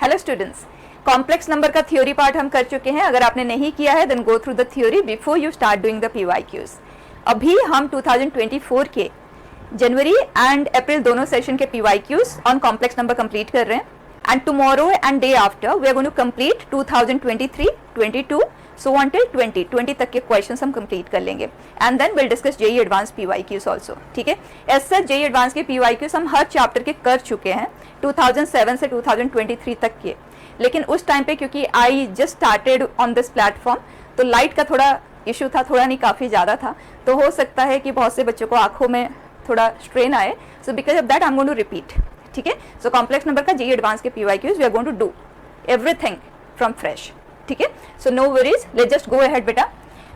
Hello students, complex number का theory part हम कर चुके हैं. अगर आपने नहीं किया है then go through the theory before you start doing the PYQs. अभी हम 2024 के जनवरी एंड अप्रैल दोनों सेशन के PYQs on complex number complete कर रहे हैं. And tomorrow and day after we are going to complete 2023, 22 so until 20 तक के क्वेश्चंस हम कंप्लीट कर लेंगे. And then will discuss JEE advance PYQs also. ठीक है, एज सच जेई एडवांस के PYQs हम हर चैप्टर के कर चुके हैं 2007 से 2023 तक के. लेकिन उस टाइम पे क्योंकि I just started on this platform तो लाइट का थोड़ा इशू था, थोड़ा नहीं काफ़ी ज़्यादा था, तो हो सकता है कि बहुत से बच्चों को आंखों में थोड़ा स्ट्रेन आए. So because of that I am going to repeat. ठीक है, सो कॉम्प्लेक्स नंबर का जेई एडवांस के PYQs we are going to do everything from fresh. ठीक है, so no worries, let's just go ahead बेटा.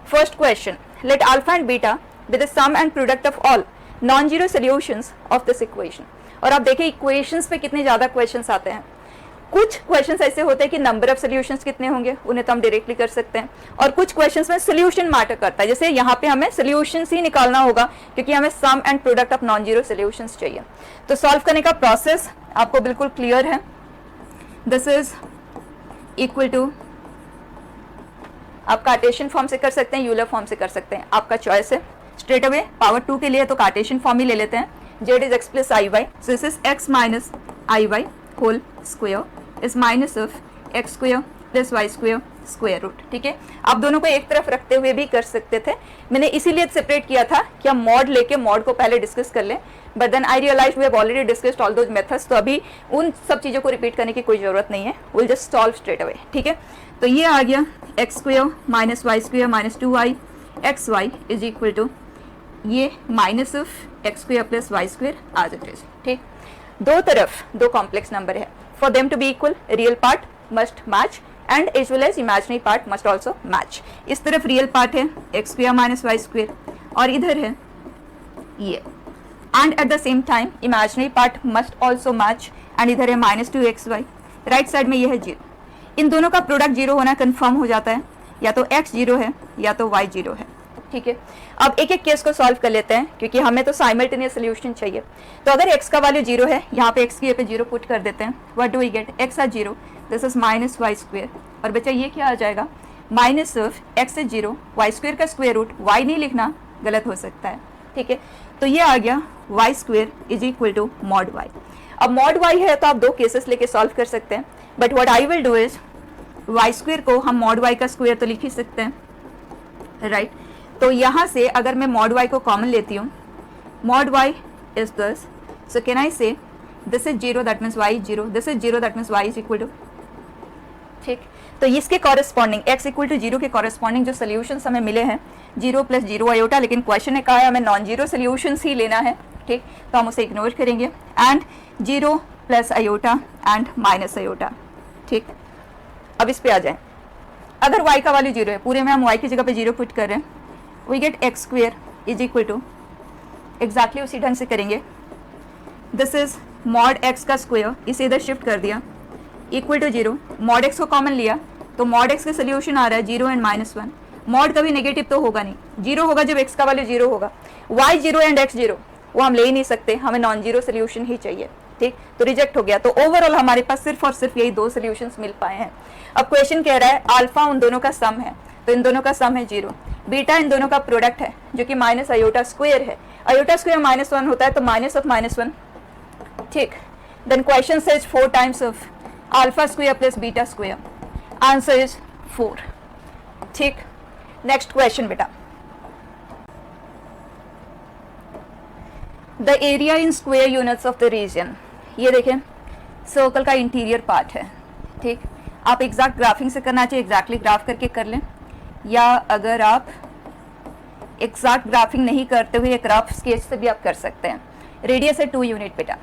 First question, let alpha and beta be the sum and product of all non zero solutions of this equation. और आप देखिए equations पे कितने ज़्यादा questions आते हैं. कुछ क्वेश्चंस ऐसे होते हैं कि नंबर ऑफ सॉल्यूशंस कितने होंगे, उन्हें तो हम डायरेक्टली कर सकते हैं. और कुछ क्वेश्चंस में सॉल्यूशन मैटर करता है, जैसे यहाँ पे हमें सॉल्यूशंस ही निकालना होगा क्योंकि हमें sum and product of non zero solutions चाहिए. तो सॉल्व करने का प्रोसेस आपको बिल्कुल क्लियर है. दिस इज इक्वल टू, आप कार्टेशियन फॉर्म से कर सकते हैं, यूलर फॉर्म से कर सकते हैं, आपका चॉइस है. स्ट्रेट अवे पावर 2 के लिए तो कार्टेशियन फॉर्म ही ले लेते हैं. Z is x plus i y, so this is x minus i y whole square is minus of x square plus y square square root. ठीक है, आप दोनों को एक तरफ रखते हुए भी कर सकते थे. मैंने इसीलिए सेपरेट किया था कि हम मॉड लेके मॉड को पहले डिस्कस कर लें, but then I realise we have already discussed all those methods. तो अभी उन सब चीज़ों को रिपीट करने की कोई ज़रूरत नहीं है. Will just solve straight away. ठीक है, तो ये आ गया x square minus y square minus 2y x y is equal to ये minus of x square plus y square as it is. ठीक, दो तरफ दो कॉम्प्लेक्स नंबर है. For them to be equal real part must match and as well as imaginary part must also match. इस तरफ real part है x square minus y square और इधर है ये. And at the same time imaginary part must also match and इधर है minus 2xy. Right side में ये है 0. इन दोनों का प्रोडक्ट 0 होना कंफर्म हो जाता है, या तो x 0 है या तो y 0 है. ठीक है, अब एक एक केस को सॉल्व कर लेते हैं क्योंकि हमें तो साइमल्टेनियस सोल्यूशन चाहिए. तो अगर x का वैल्यू 0 है, यहाँ पे x की पे 0 पुट कर देते हैं. What do we get? x है 0, this is minus y square. और बच्चा ये क्या आ जाएगा? माइनस ऑफ x है 0, वाई स्क्वायर का स्क्वायर रूट. y नहीं लिखना, गलत हो सकता है. ठीक है, तो ये आ गया y square is equal to mod y. अब मॉड वाई है तो आप दो केसेस लेके सॉल्व कर सकते हैं, but what I will do is y square को हम मॉड वाई का स्क्वायर तो लिख ही सकते हैं, राइट. तो यहाँ से अगर मैं मॉड वाई को कॉमन लेती हूँ, mod y is this, so can I say this is 0 that means y 0, this is 0 that means y is equal to. ठीक, तो इसके कॉरेस्पॉन्डिंग x इक्वल टू 0 के कॉरेस्पॉन्डिंग जो सोल्यूशंस हमें मिले हैं 0 प्लस 0 आयोटा, लेकिन क्वेश्चन ने कहा है हमें नॉन जीरो सोल्यूशंस ही लेना है. ठीक, तो हम उसे इग्नोर करेंगे. And 0 plus iota and minus iota. ठीक, अब इस पे आ जाए. अगर y का वैल्यू 0 है, पूरे में हम y की जगह पे 0 पुट कर रहे हैं, we get x square is equal to, exactly उसी ढंग से करेंगे. दिस इज मॉड x का स्क्वायर, इसे इधर शिफ्ट कर दिया, इक्वल टू 0. मॉड x को कॉमन लिया तो मॉड x का सोल्यूशन आ रहा है 0 एंड माइनस 1. मॉड कभी नेगेटिव तो होगा नहीं, 0 होगा जब x का वैल्यू 0 होगा. y 0 एंड x 0 वो हम ले ही नहीं सकते, हमें नॉन जीरो सोल्यूशन ही चाहिए. ठीक, तो रिजेक्ट हो गया. तो ओवरऑल हमारे पास सिर्फ और सिर्फ यही दो सोल्यूशंस मिल पाए हैं. अब क्वेश्चन कह रहा है अल्फा उन दोनों का सम है, तो इन दोनों का सम है 0. बीटा इन दोनों का प्रोडक्ट है जो कि माइनस आयोटा स्क्वायर है. आयोटा स्क्वायर माइनस 1 होता है, तो माइनस ऑफ माइनस 1. ठीक, then question says 4 times of alpha square plus beta square. Answer is 4. ठीक, नेक्स्ट क्वेश्चन बेटा. The area in square units of the region. ये देखें circle का इंटीरियर पार्ट है. ठीक, आप एग्जैक्ट ग्राफिंग से करना चाहिए, एग्जैक्टली ग्राफ करके कर लें, या अगर आप एग्जैक्ट ग्राफिंग नहीं करते हुए एक रफ स्केच से भी आप कर सकते हैं. रेडियस है 2 यूनिट बेटा,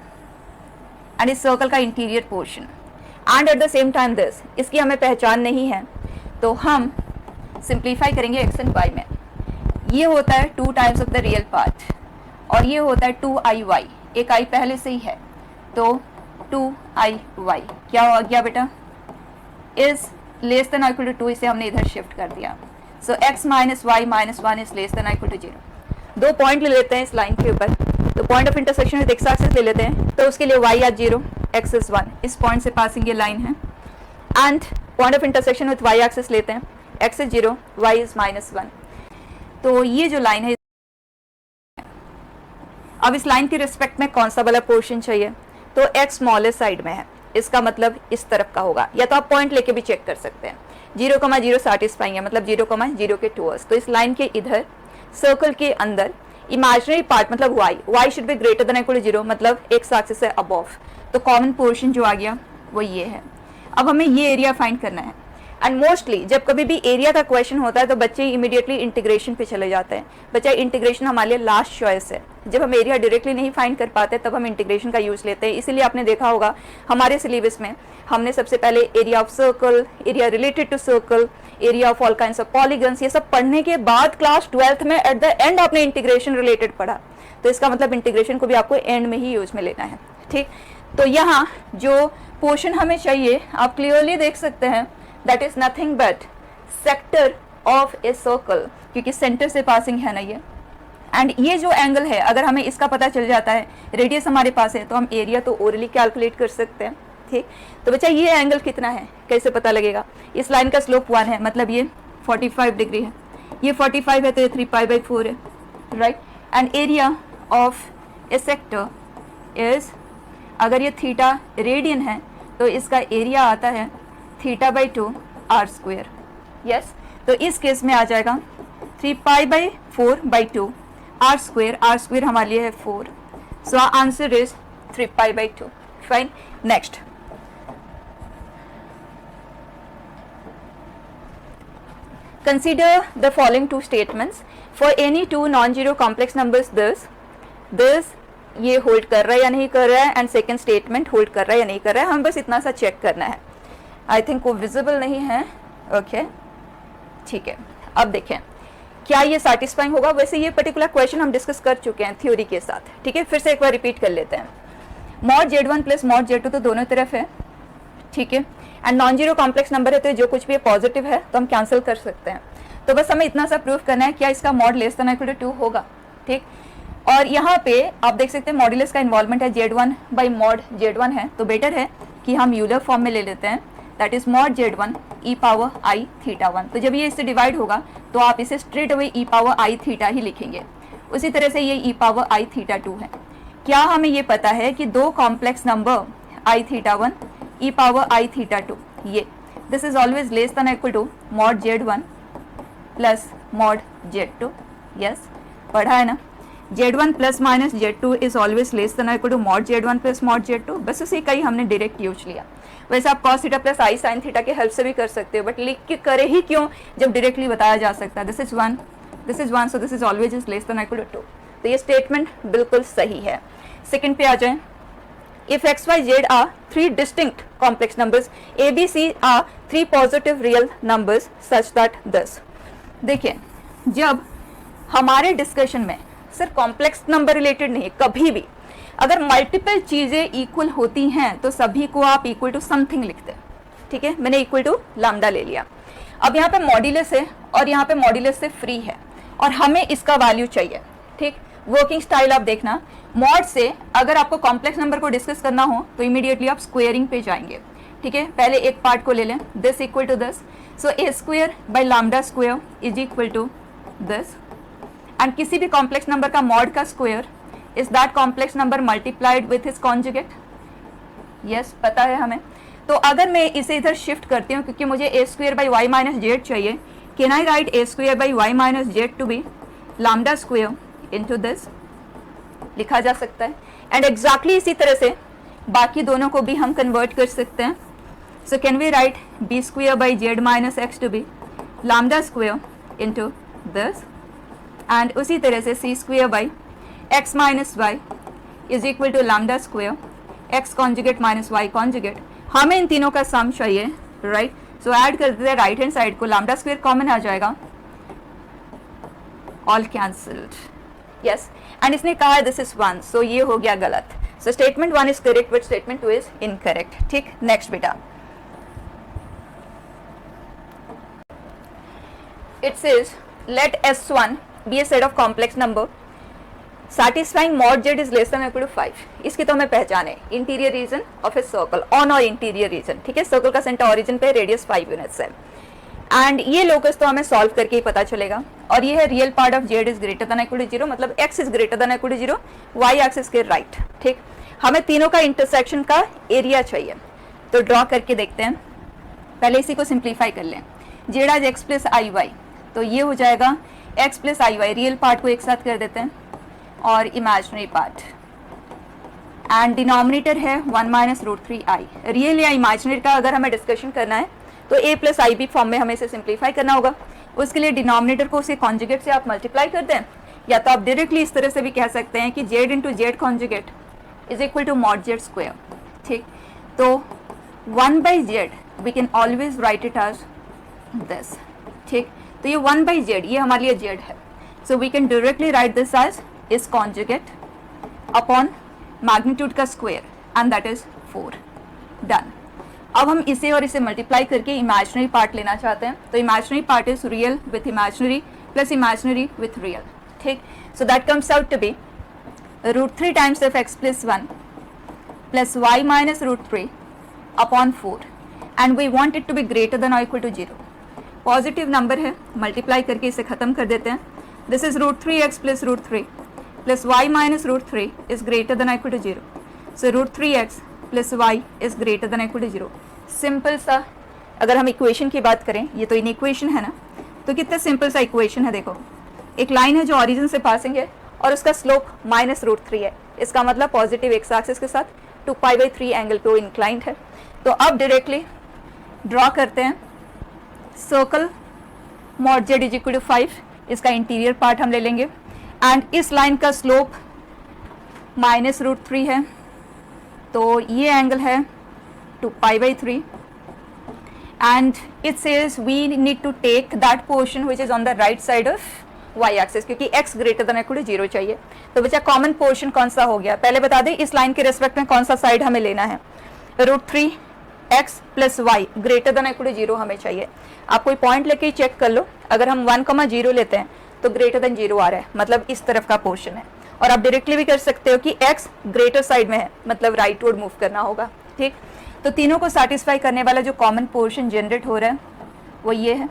एंड इस सर्कल का interior portion. And at the same time this, इसकी हमें पहचान नहीं है तो हम सिंप्लीफाई करेंगे x एंड y में. ये होता है 2 times of the real part और ये होता है 2iy. एक i पहले से ही है तो 2iy क्या हो गया बेटा? Is less than equal to 2, इसे हमने इधर शिफ्ट कर दिया. So x minus y minus 1 is less than equal to 0. दो पॉइंट ले लेते हैं इस लाइन के ऊपर, तो point of intersection with x axis ले लेते हैं. तो उसके लिए y या 0 x is 1, इस पॉइंट से पासिंग ये लाइन है. And point of intersection with y axis लेते हैं, x इज 0, y इज -1। तो ये जो लाइन है, अब इस लाइन के रिस्पेक्ट में कौन सा वाला पोर्शन चाहिए, तो x स्मॉलेस्ट साइड में है, इसका मतलब इस तरफ का होगा, या तो आप पॉइंट लेके भी चेक कर सकते हैं। 0,0 सैटिस्फाइंग है, मतलब 0,0 के टूवर्ड्स, तो इस लाइन के इधर सर्कल के अंदर इमेजिनरी पार्ट मतलब y should be greater than equal to 0, मतलब x एक्सिस से अबव, तो कॉमन पोर्शन जो आ गया वो ये है। अब हमें ये एरिया फाइंड करना है, एंड मोस्टली जब कभी भी एरिया का क्वेश्चन होता है तो बच्चे इमीडिएटली इंटीग्रेशन पे चले जाते हैं। बच्चा इंटीग्रेशन हमारे लिए लास्ट चॉइस है, जब हम एरिया डायरेक्टली नहीं फाइंड कर पाते तब हम इंटीग्रेशन का यूज लेते हैं। इसीलिए आपने देखा होगा हमारे सिलेबस में हमने सबसे पहले area of circle, area related to circle, area of all kinds of polygons, ये सब पढ़ने के बाद क्लास 12th में एट द एंड आपने इंटीग्रेशन रिलेटेड पढ़ा, तो इसका मतलब इंटीग्रेशन को भी आपको एंड में ही यूज में लेना है, ठीक। तो यहाँ जो पोर्शन हमें चाहिए आप क्लियरली देख सकते हैं, that is nothing but sector of a circle, क्योंकि सेंटर से पासिंग है ना ये, एंड ये जो एंगल है अगर हमें इसका पता चल जाता है, रेडियस हमारे पास है, तो हम एरिया तो ओरली कैलकुलेट कर सकते हैं, ठीक। तो बच्चा ये एंगल कितना है कैसे पता लगेगा, इस लाइन का स्लोप 1 है, मतलब ये 45 डिग्री है, ये 45 है तो ये 3π/4 है, right. And area of A sector is, अगर ये थीटा रेडियन है तो इसका एरिया आता है θ/2 r², यस। तो इस केस में आ जाएगा 3π/4/2 r² हमारे लिए है 4, so answer is 3π/2, fine. Next, consider the following two statements for any two non-zero complex numbers, this ये होल्ड कर रहा है या नहीं कर रहा है, एंड सेकेंड स्टेटमेंट होल्ड कर रहा है या नहीं कर रहा है, हम बस इतना सा चेक करना है। आई थिंक वो विजिबल नहीं है, ओके, ठीक है। अब देखें क्या ये सैटिस्फाइंग होगा। वैसे ये पर्टिकुलर क्वेश्चन हम डिस्कस कर चुके हैं थ्योरी के साथ, ठीक है, फिर से एक बार रिपीट कर लेते हैं। Mod Z1 plus mod Z2 तो दोनों तरफ है, ठीक है, and non zero complex number है तो जो कुछ भी पॉजिटिव है तो हम कैंसिल कर सकते हैं। तो बस हमें इतना सा प्रूफ करना है क्या इसका mod less than equal to 2 होगा, ठीक। और यहाँ पे आप देख सकते हैं मॉड्यूलस का इन्वॉल्वमेंट है Z1 बाई मॉड Z1 है, तो बेटर है कि हम यूलर फॉर्म में ले लेते हैं, that is mod Z1 e⁻i⁻1। तो जब ये इससे डिवाइड होगा तो आप इसे स्ट्रेट अवे e⁻i⁻ ही लिखेंगे। उसी तरह से ये e⁻i⁻2 है। क्या हमें ये पता है कि दो कॉम्प्लेक्स नंबर i⁻1 e⁻i⁻2 ये this is always less than equal to mod Z1 plus mod Z2, yes पढ़ा है ना। Z1 plus minus Z2 is always less than equal to mod Z1 plus mod Z2, बस उसी का ही हमने direct use लिया। वैसे आप cos थीटा प्लस आई साइन थीटा के हेल्प से भी कर सकते हो, बट लिख के करे ही क्यों जब डायरेक्टली बताया जा सकता है। This is 1 so this is always is less than equal to 2, तो ये स्टेटमेंट बिल्कुल सही है। सेकंड पे आ जाएं, if x y z are three distinct complex numbers, a b c are three positive real numbers such that this। देखिए जब हमारे डिस्कशन में सिर्फ कॉम्प्लेक्स नंबर रिलेटेड नहीं, कभी भी अगर मल्टीपल चीजें इक्वल होती हैं तो सभी को आप इक्वल टू समथिंग लिखते हैं, ठीक है। मैंने इक्वल टू लैम्डा ले लिया। अब यहाँ पे मॉड्यूलस है और यहाँ पे मॉड्यूलस से फ्री है और हमें इसका वैल्यू चाहिए, ठीक। वर्किंग स्टाइल आप देखना, मॉड से अगर आपको कॉम्प्लेक्स नंबर को डिस्कस करना हो तो इमीडिएटली आप स्क्वेयरिंग पे जाएंगे, ठीक है। पहले एक पार्ट को ले लें, this equal to this, so a square by lambda square is equal to this, and किसी भी कॉम्प्लेक्स नंबर का मॉड का square is that complex number multiplied with his conjugate, yes पता है हमें। तो अगर मैं इसे इधर शिफ्ट करती हूँ क्योंकि मुझे a square by y minus z चाहिए, can I write a square by y minus z to be lambda square into this, लिखा जा सकता है। एंड एग्जैक्टली इसी तरह से बाकी दोनों को भी हम कन्वर्ट कर सकते हैं। So can we write b square by z minus x to be lambda square into this, and उसी तरह से c square by x minus y is equal to lambda square x conjugate minus y conjugate. हमें इन तीनों का सम चाहिए, right. सो add कर देते हैं राइट हैंड साइड को, लैम्डा स्क्वेयर कॉमन आ जाएगा, ऑल कैंसल्ड, यस। एंड इसने कहा है दिस इज 1, सो ये हो गया गलत। So statement 1 is correct but statement 2 is incorrect, ठीक। नेक्स्ट बेटा, it says late S1 be a set of complex number satisfying mod z is less than or equal to 5, इसकी तो हमें पहचान है, interior region of a circle on और interior region, ठीक है, सर्कल का सेंटर ओरिजिन पे, रेडियस 5 यूनिट्स है, एंड ये लोकस तो हमें सॉल्व करके ही पता चलेगा, और ये है real part of z is greater than equal to 0, मतलब x is greater than equal to 0, y axis के राइट, ठीक। हमें तीनों का इंटरसेक्शन का एरिया चाहिए, तो ड्रॉ करके देखते हैं, पहले इसी को सिंप्लीफाई कर लें, z is x plus i y, तो ये हो जाएगा x plus i y, real part को एक साथ कर देते हैं और इमेजिनरी पार्ट, एंड डिनोमिनेटर है 1 माइनस रूट 3i, रियल या इमेजिनरी का अगर हमें डिस्कशन करना है तो a plus i b form में हमें इसे सिंप्लीफाई करना होगा, उसके लिए डिनोमिनेटर को उसके कॉन्जुगेट से आप मल्टीप्लाई कर दें, या तो आप डायरेक्टली इस तरह से भी कह सकते हैं कि z into z conjugate is equal to mod z square, ठीक। तो 1 by z we can always write it as this, ठीक। तो ये 1 बाई जेड ये हमारे लिए जेड है, so we can directly write this as is conjugate upon magnitude का square and that is 4, done. अब हम इसे और इसे मल्टीप्लाई करके इमेजिनरी पार्ट लेना चाहते हैं, तो imaginary part is real with imaginary plus imaginary with real, ठीक। So that comes out to be root 3 times of x plus 1 plus y minus root 3 upon 4, and we want it to be greater than और equal to 0, positive number है, multiply करके इसे खत्म कर देते हैं, this is root 3x plus root 3 plus y minus root 3 is greater than और equal to 0, so root 3x plus y is greater than equal to 0। Simple सा, अगर हम इक्वेशन की बात करें, ये तो इन इक्वेशन है ना, तो कितना सिंपल सा इक्वेशन है, देखो एक लाइन है जो ऑरिजिन से पासिंग है और उसका स्लोप माइनस रूट 3 है, इसका मतलब पॉजिटिव एक्स एक्सिस के साथ 2π/3 एंगल पे वो इंक्लाइंड है। तो अब डायरेक्टली ड्रॉ करते हैं circle mod z is equal to 5, इसका इंटीरियर पार्ट हम ले लेंगे, एंड इस लाइन का स्लोप माइनस रूट 3 है, तो ये एंगल है 2π/3, and it says we need to take that portion which is on the right side of y axis, क्योंकि x greater than equal to 0 चाहिए। तो बच्चा कॉमन पोर्शन कौन सा हो गया, पहले बता दें इस लाइन के रेस्पेक्ट में कौन सा साइड हमें लेना है, root 3x plus y greater than equal to 0 हमें चाहिए। आप कोई पॉइंट लेके चेक कर लो, अगर हम 1,0 लेते हैं तो ग्रेटर देन 0 आ रहा है, मतलब इस तरफ का पोर्शन है, और आप डायरेक्टली भी कर सकते हो कि x ग्रेटर साइड में है, मतलब राइटवर्ड मूव करना होगा, ठीक। तो तीनों को सेटिस्फाई करने वाला जो कॉमन पोर्शन जनरेट हो रहा है वो ये है,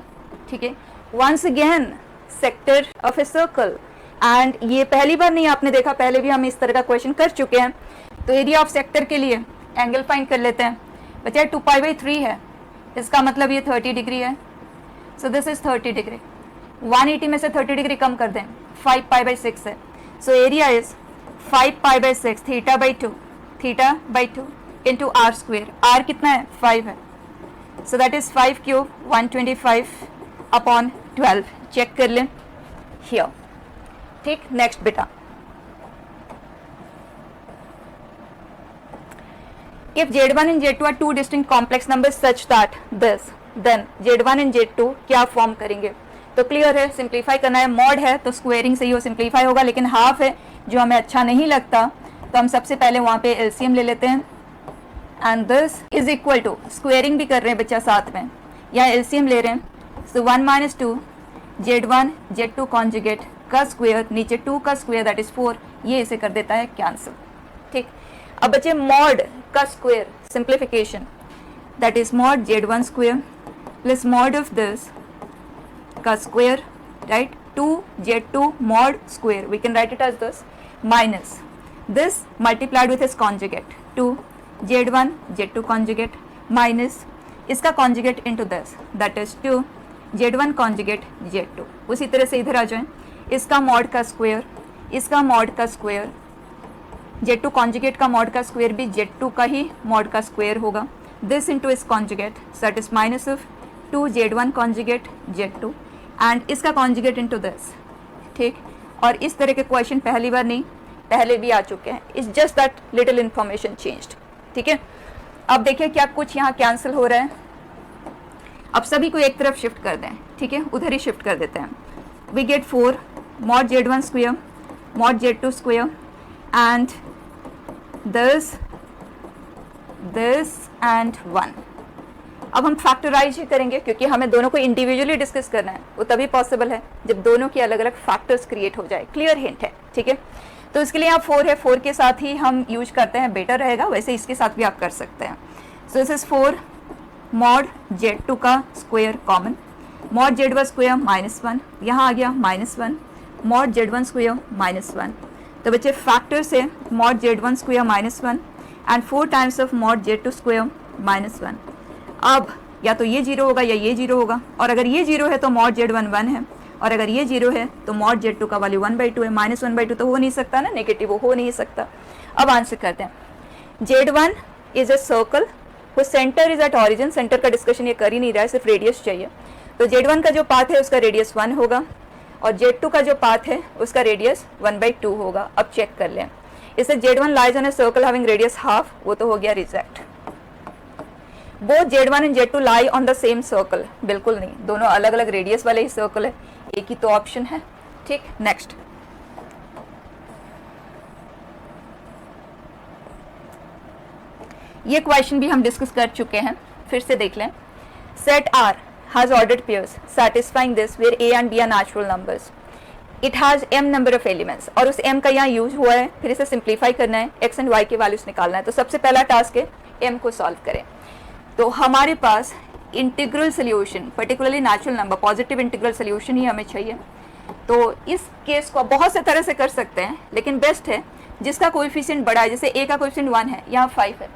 ठीक है। Once again sector of a circle, and ये पहली बार नहीं आपने देखा, पहले भी हम इस तरह का क्वेश्चन कर चुके हैं। तो एरिया ऑफ सेक्टर के लिए एंगल फाइंड कर लेते हैं, बच्चा 2π/3 है, इसका मतलब ये 30 डिग्री है, सो दिस इज 30 डिग्री, 180 में से 30 डिग्री कम कर दें, 5π/6 है, so area is 5π/6 θ/2 into r square, r कितना है 5 है, so that is 5 cube 125 upon 12, check कर लें हियर, ठीक। नेक्स्ट बेटा, if z1 and z2 are two distinct complex numbers such that this, then z1 and z2 क्या form करेंगे, तो क्लियर है, सिंप्लीफाई करना है, मॉड है तो स्क्वेयरिंग से ही वो सिंप्लीफाई होगा, लेकिन हाफ है जो हमें अच्छा नहीं लगता, तो हम सबसे पहले वहाँ पे एलसीएम ले लेते हैं, and this is equal to, squaring भी कर रहे हैं बच्चा साथ में, यहाँ एलसीएम ले रहे हैं, सो 1 माइनस 2 z1 z2 कॉन्जुगेट का स्क्वेयर, नीचे 2 का स्क्वेयर दैट इज 4, ये इसे कर देता है कैंसिल, ठीक। अब बच्चे मॉड का square simplification, that is mod z1 square plus mod of this का square, right, 2z2 mod square, we can write it as this, minus this multiplied with its conjugate 2 z1 z2 conjugate minus इसका conjugate into this that is 2 z1 conjugate z2। उसी तरह से इधर आ जाएं, इसका mod का square, इसका mod का स्क्वायर, z2 conjugate का मॉड का स्क्वायर भी z2 का ही मॉड का स्क्वायर होगा, this into its conjugate that is minus of 2 z1 conjugate z2 and इसका conjugate into this, ठीक। और इस तरह के क्वेश्चन पहली बार नहीं, पहले भी आ चुके हैं, it's just that little information changed, ठीक है। अब देखिए क्या कुछ यहाँ कैंसिल हो रहा है, अब सभी को एक तरफ शिफ्ट कर दें, ठीक है, उधर ही शिफ्ट कर देते हैं, we get 4 mod z1 square mod z2 square and this and 1। अब हम फैक्टराइज ही करेंगे क्योंकि हमें दोनों को इंडिविजुअली डिस्कस करना है, वो तभी पॉसिबल है जब दोनों की अलग अलग फैक्टर्स क्रिएट हो जाए, क्लियर हिंट है, ठीक है। तो इसके लिए यहाँ 4 है, 4 के साथ ही हम यूज करते हैं, बेटर रहेगा, वैसे इसके साथ भी आप कर सकते हैं। So this is 4 mod Z2 का square common, mod Z1 square -1, यहाँ आ गया -1, मॉड Z1 स्क्वायर -1। तो बच्चे फैक्टर से mod Z1 square -1 and 4 times of mod Z2 square -1। अब या तो ये 0 होगा या ये 0 होगा, और अगर ये 0 है तो मॉड Z1 1 है, और अगर ये 0 है तो मॉड Z2 का वैल्यू 1/2 है। -1/2 तो हो नहीं सकता ना, नेगेटिव वो हो नहीं सकता। अब आंसर करते हैं। Z1 इज अ सर्कल वो centre is at origin, centre का डिस्कशन ये कर ही नहीं रहा है, सिर्फ रेडियस चाहिए। तो Z1 का जो पाथ है उसका रेडियस 1 होगा, और Z2 का जो पाथ है उसका रेडियस 1/2 होगा। अब चेक कर लें, इससे Z1 lies on a circle having radius half, वो तो हो गया reject. Both Z1 and Z2 lie on the same circle, बिल्कुल नहीं, दोनों अलग अलग रेडियस वाले ही सर्कल है, एक ही तो ऑप्शन है। ठीक, नेक्स्ट। ये क्वेश्चन भी हम डिस्कस कर चुके हैं, फिर से देख लें। Set R has ordered pairs satisfying this where A and B are natural numbers. It has m number of elements, और उस m का यहाँ यूज हुआ है, फिर इसे सिंप्लीफाई करना है, x एंड y के वैल्यूज निकालना है। तो सबसे पहला टास्क है m को सॉल्व करें। तो हमारे पास integral solution, particularly natural number, positive integral solution ही हमें चाहिए। तो इस केस को बहुत से तरह से कर सकते हैं, लेकिन बेस्ट है जिसका कोएफिशिएंट बड़ा है, जैसे a का कोएफिशिएंट 1 है, यहाँ 5 है,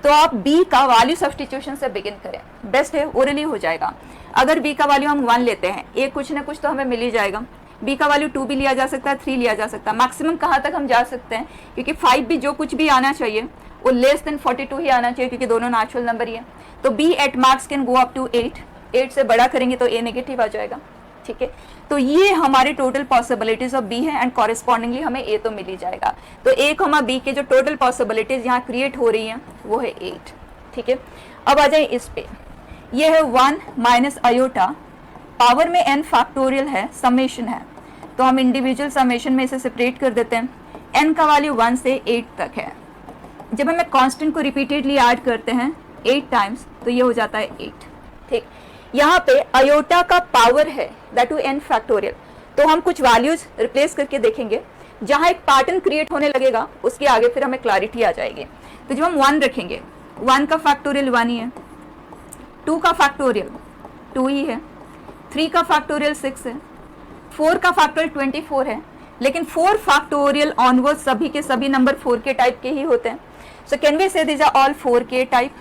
तो आप b का वैल्यू सब्स्टिट्यूशन से बिगिन करें, बेस्ट है, ओरली हो जाएगा। अगर b का वैल्यू हम 1 लेते हैं, a कुछ ना कुछ तो हमें मिल ही जाएगा। b का वैल्यू 2 भी लिया जा सकता है, 3 लिया जा सकता है, मैक्सिमम कहाँ तक हम जा सकते हैं, क्योंकि 5 भी जो कुछ भी आना चाहिए वो लेस देन 42 ही आना चाहिए, क्योंकि दोनों नेचुरल नंबर ही है। तो b at marks can go up to 8 से बड़ा करेंगे तो a नेगेटिव आ जाएगा। ठीक है, तो ये हमारे टोटल पॉसिबिलिटीज ऑफ b है, एंड कॉरेस्पॉन्डिंगली हमें a तो मिल ही जाएगा। तो a, b के जो टोटल पॉसिबिलिटीज यहाँ क्रिएट हो रही हैं वो है 8। ठीक है, अब आ जाए इस पे, ये है 1 माइनस आयोटा, पावर में n फैक्टोरियल है, समेशन है, तो हम इंडिविजुअल समेशन में इसे सेपरेट कर देते हैं। n का वैल्यू 1 से 8 तक है। जब हमें कांस्टेंट को रिपीटेडली ऐड करते हैं 8 टाइम्स, तो ये हो जाता है 8। ठीक, यहाँ पे आयोटा का पावर है दैट टू n फैक्टोरियल, तो हम कुछ वैल्यूज रिप्लेस करके देखेंगे, जहाँ एक पैटर्न क्रिएट होने लगेगा उसके आगे फिर हमें क्लैरिटी आ जाएगी। तो जब हम 1 रखेंगे, 1 का फैक्टोरियल 1 ही है, 2 का फैक्टोरियल 2 ही है, 3 का फैक्टोरियल 6 है, 4 का फैक्टोरियल 24 है, लेकिन 4 फैक्टोरियल ऑनवर्ड सभी के सभी नंबर 4k टाइप के ही होते हैं। So can we say these are all 4k type?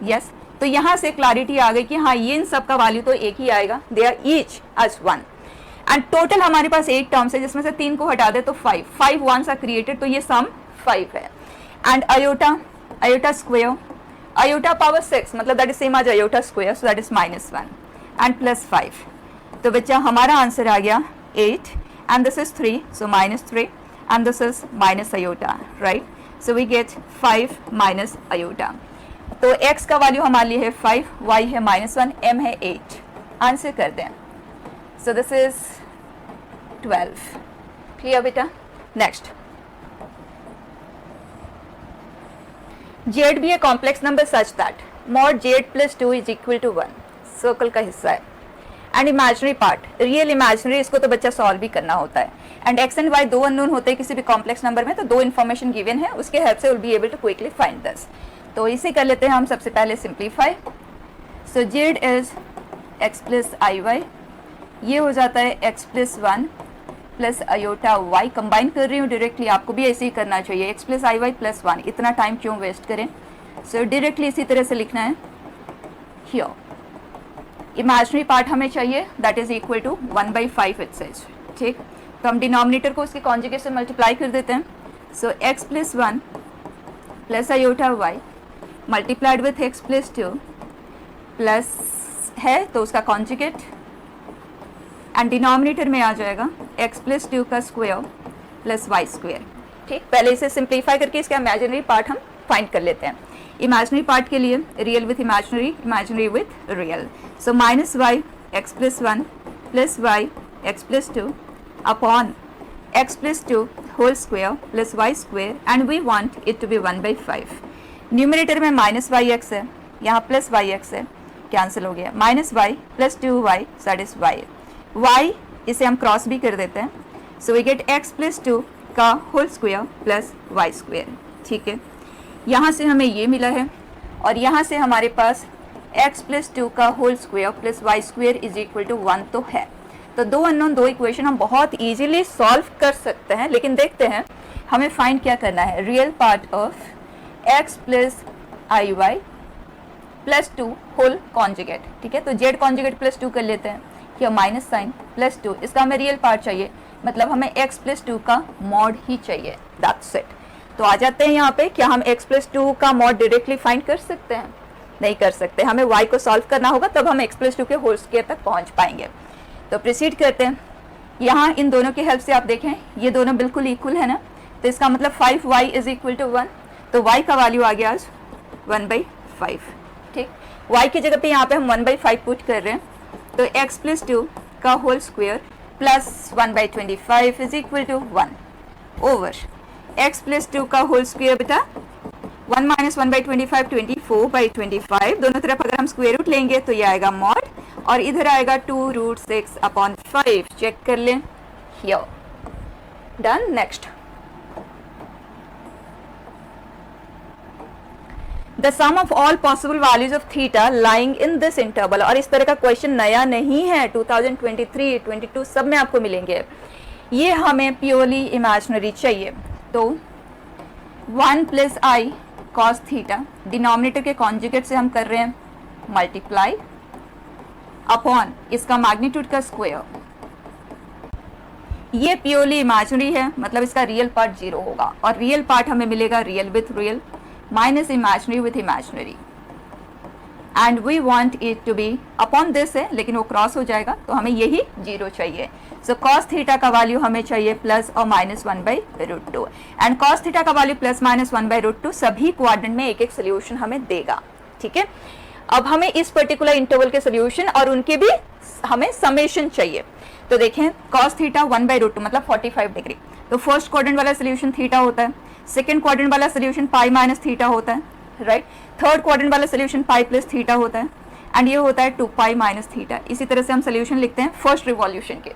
Yes. तो यहाँ से क्लैरिटी आ गई कि हाँ, ये इन सब का वैल्यू तो एक ही आएगा, they are each as 1, and total हमारे पास 8 टर्म्स है, जिसमें से 3 को हटा दे तो 5 वंस आर क्रिएटेड, तो ये सम 5 है। And iota square, iota power 6, मतलब that is same as iota square, so that is -1 and +5। तो बच्चा हमारा आंसर आ गया 8, and this is 3, so -3, and this is minus iota, right? So we get 5 minus iota. तो x का value हमारे लिए है 5, y है -1, m है 8। आंसर कर दें। So this is 12। क्लियर बेटा? नेक्स्ट, z भी है complex number such that mod z + 2 is equal to 1, circle का हिस्सा है। And imaginary part, real imaginary, इसको तो बच्चा सॉल्व भी करना होता है। एंड x एंड y दो अननोन होते हैं किसी भी कॉम्प्लेक्स नंबर में, तो दो इन्फॉर्मेशन गिवन है, उसके हेल्प से will be able to quickly find this. तो इसे कर लेते हैं हम सबसे पहले simplify. So z is x + iy, ये हो जाता है x + 1 + आयोटा y। कंबाइन कर रही हूँ डायरेक्टली, आपको भी ऐसे ही करना चाहिए, x + iy + 1। इतना टाइम क्यों वेस्ट करें? सो डायरेक्टली इसी तरह से लिखना है। हियर इमेजिनरी पार्ट हमें चाहिए, that is equal to 1/5 it says. ठीक, तो हम डिनोमिनेटर को उसके कॉन्जुगेट से मल्टीप्लाई कर देते हैं। सो x + 1 + iota y multiplied with x + 2 plus है तो उसका कॉन्जुगेट, एंड डिनोमिनेटर में आ जाएगा x + 2 का स्क्वायर + y स्क्वायर। ठीक, पहले इसे सिंप्लीफाई करके इसका इमेजिनरी पार्ट हम फाइंड कर लेते हैं। इमेजिनरी पार्ट के लिए real with imaginary, imaginary with real. So -y x + 1 + y x + 2 upon x + 2 whole square + y square, and we want it to be 1/5। Numerator में -yx है, यहाँ +yx है, कैंसिल हो गया, -y + 2y that is y। y इसे हम cross भी कर देते हैं, सो वी गेट x + 2 का whole square plus y square, ठीक है। यहाँ से हमें ये मिला है और यहाँ से हमारे पास x प्लस 2 का whole square plus y square is equal to 1 तो है। तो दो अननोन दो इक्वेशन हम बहुत इजीली सॉल्व कर सकते हैं, लेकिन देखते हैं हमें फाइंड क्या करना है, real part of x plus i y plus 2 whole conjugate, ठीक है। तो z कॉन्जुगेट प्लस 2 कर लेते हैं, क्या माइनस साइन प्लस 2, इसका हमें रियल पार्ट चाहिए, मतलब हमें x प्लस 2 का मॉड ही चाहिए, दैट्स इट। तो आ जाते हैं यहाँ पे, क्या हम x प्लस 2 का मॉड डायरेक्टली फाइंड कर सकते हैं? नहीं कर सकते, हमें y को सॉल्व करना होगा, तब हम x प्लस 2 के होल स्क्वायर तक पहुँच पाएंगे। तो प्रोसीड करते हैं। यहाँ इन दोनों की हेल्प से आप देखें ये दोनों बिल्कुल इक्वल है ना, तो इसका मतलब 5y इज इक्वल टू 1, तो y का वैल्यू आ गया आज 1/5, ठीक। y की जगह पे यहाँ पे हम 1/5 पुट कर रहे हैं, तो x प्लस 2 का whole square plus 1/25 is equal to 1 over x plus 2 का होल स्क्वायर बेटा 1 माइनस 1/25 24/25, दोनों तरफ अगर हम स्क्वायर रूट लेंगे तो ये आएगा मॉड और इधर आएगा 2√6/5, चेक कर लें, here done. Next, the sum of all possible values of theta lying in this interval, और इस तरह का क्वेश्चन नया नहीं है, 2023, 22 सब में आपको मिलेंगे। ये हमें प्योरली इमेजिनरी चाहिए, तो 1 plus I cos theta, denominator के कॉन्जुगेट से हम कर रहे हैं मल्टीप्लाई अपॉन इसका मैग्नीट्यूड का स्क्वायर। ये प्योरली इमेजिनरी है, मतलब इसका रियल पार्ट 0 होगा और रियल पार्ट हमें मिलेगा real with real minus imaginary with imaginary, and we want it to be upon this है, लेकिन वो क्रॉस हो जाएगा तो हमें यही 0 चाहिए। सो कॉस थीटा का वैल्यू हमें चाहिए प्लस और माइनस 1/√2, एंड कॉस थीटा का वैल्यू प्लस माइनस 1/√2 सभी क्वाड्रेंट में एक एक सोल्यूशन हमें देगा, ठीक है। अब हमें इस पर्टिकुलर इंटरवल के सोल्यूशन और उनके भी हमें समेशन चाहिए। तो देखें कॉस थीटा 1/√2 मतलब 45 डिग्री, तो फर्स्ट क्वाड्रेंट वाला सोल्यूशन थीटा होता है, सेकेंड क्वाड्रेंट वाला सोल्यूशन पाई माइनस थीटा होता है, राइट। थर्ड क्वाड्रेंट वाला सोल्यूशन पाई प्लस थीटा होता है, एंड ये होता है 2 पाई माइनस थीटा। इसी तरह से हम सोल्यूशन लिखते हैं फर्स्ट रिवॉल्यूशन के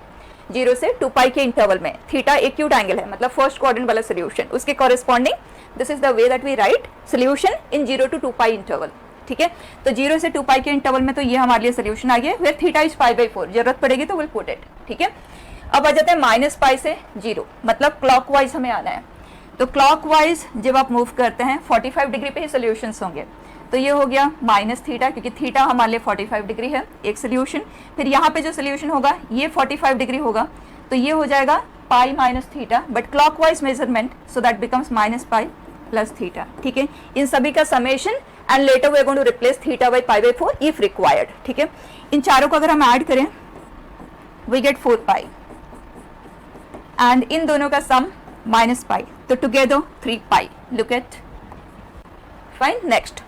0 से 2 पाई के इंटरवल में। थीटा एक्यूट एंगल है, मतलब फर्स्ट क्वाड्रेंट वाला सोल्यूशन, उसके corresponding this is the way that we write solution in 0 to 2 pi interval, ठीक है। तो 0 से 2 पाई के इंटरवल में तो ये हमारे लिए सोल्यूशन आ गया, फिर थीटा इज π/4, जरूरत पड़ेगी तो विल पुट इट, ठीक है। अब आ जाते हैं माइनस पाई से 0, मतलब क्लॉकवाइज हमें आना है। तो क्लॉकवाइज जब आप मूव करते हैं 45 डिग्री पे ही सोल्यूशंस होंगे, तो ये हो गया माइनस थीटा, क्योंकि थीटा हमारे लिए 45 डिग्री है, एक सोल्यूशन। फिर यहाँ पे जो सोल्यूशन होगा ये 45 डिग्री होगा, तो ये हो जाएगा pi minus theta, but clockwise measurement, so that becomes minus pi plus theta, ठीक है। इन सभी का summation and later we are going to replace theta by π/4 if required, ठीक है। इन चारों को अगर हम ऐड करें वी गेट 4 पाई, एंड इन दोनों का सम माइनस पाई, तो together 3 pi. Look at fine. Next,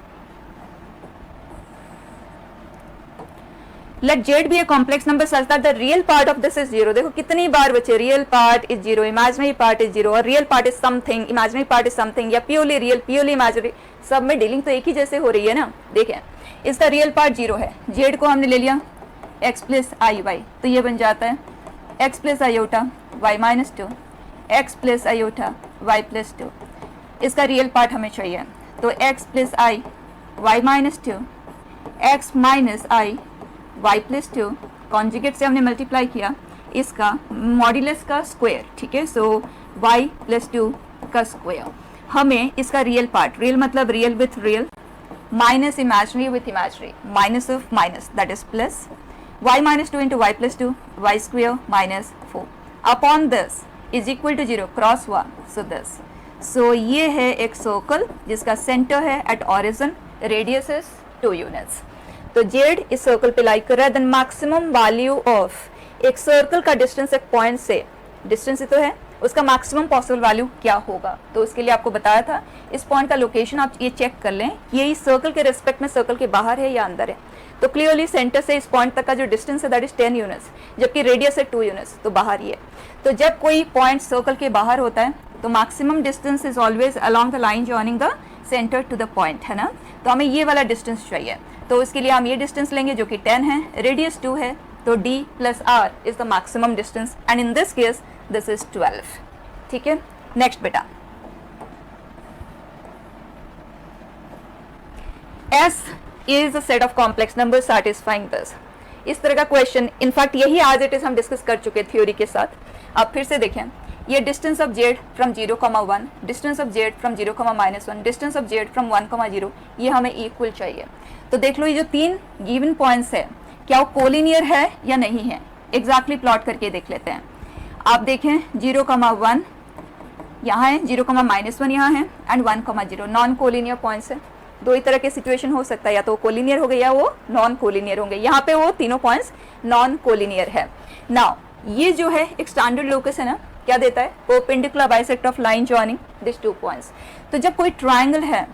let z be a complex number such that the real part of this is 0। देखो कितनी बार बचे, real part is 0, imaginary part is 0, और real part is something, imaginary part is something, या purely real purely imaginary, सब में dealing तो एक ही जैसे हो रही है ना। देखें इसका रियल पार्ट 0 है, z को हमने ले लिया x प्लस आई वाई, तो ये बन जाता है x plus iota y minus 2, x plus iota y plus 2। इसका रियल पार्ट हमें चाहिए, तो x प्लस आई y माइनस 2, x माइनस आई y प्लस 2, कॉन्जुगेट से हमने मल्टीप्लाई किया इसका मॉड्यूलस का स्क्वायर, ठीक है। सो y प्लस 2 का स्क्वायर, हमें इसका रियल पार्ट, रियल मतलब real with real minus imaginary with imaginary, minus of minus that is plus y minus 2 into y plus 2 y square minus 4 upon this is equal to 0, cross हुआ, so this. सो ये है एक circle जिसका centre है at origin, radius is 2 units. तो z इस circle पे lie कर रहा है, देन मैक्सिमम वैल्यू ऑफ एक सर्कल का डिस्टेंस एक पॉइंट से, डिस्टेंस ही तो है, उसका मैक्सिमम पॉसिबल वैल्यू क्या होगा। तो उसके लिए आपको बताया था इस पॉइंट का लोकेशन आप ये चेक कर लें, ये इस सर्कल के रिस्पेक्ट में सर्कल के बाहर है या अंदर है। तो क्लियरली सेंटर से इस पॉइंट तक का जो डिस्टेंस है दैट इज 10 यूनिट्स, जबकि रेडियस है 2 यूनिट्स, तो बाहर ही है। तो जब कोई पॉइंट सर्कल के बाहर होता है तो maximum distance is always along the line joining the centre to the point, है ना। तो हमें ये वाला डिस्टेंस चाहिए, तो इसके लिए हम ये डिस्टेंस लेंगे जो कि 10 है, रेडियस 2 है, तो d plus r is the maximum distance, and in this case this is 12, ठीक है। नेक्स्ट बेटा, S is a set of complex numbers satisfying this. इस तरह का क्वेश्चन, इनफैक्ट यही आज इट इज हम डिस्कस कर चुके थ्योरी के साथ. आप फिर से देखें, ये distance of Z from 0,1, distance of Z from 0,-1, distance of Z from 1,0, ये हमें इक्वल चाहिए. तो देख लो ये जो 3 गिवन पॉइंट्स है, क्या वो कोलिनियर है या नहीं है, एग्जैक्टली प्लॉट करके देख लेते हैं. आप देखें 0,1 यहाँ है, 0,-1 यहाँ है, एंड 1,0 नॉन कोलिनियर पॉइंट्स है. दो ही तरह के सिचुएशन हो सकता है, या तो कोलिनियर हो गए या वो नॉन कोलिनियर होंगे. यहाँ पे वो तीनों पॉइंट्स नॉन कोलिनियर है. नाउ ये जो है एक स्टैंडर्ड लोकस है ना, क्या देता है, perpendicular bisector of line joining this 2 points. तो जब कोई ट्रायंगल है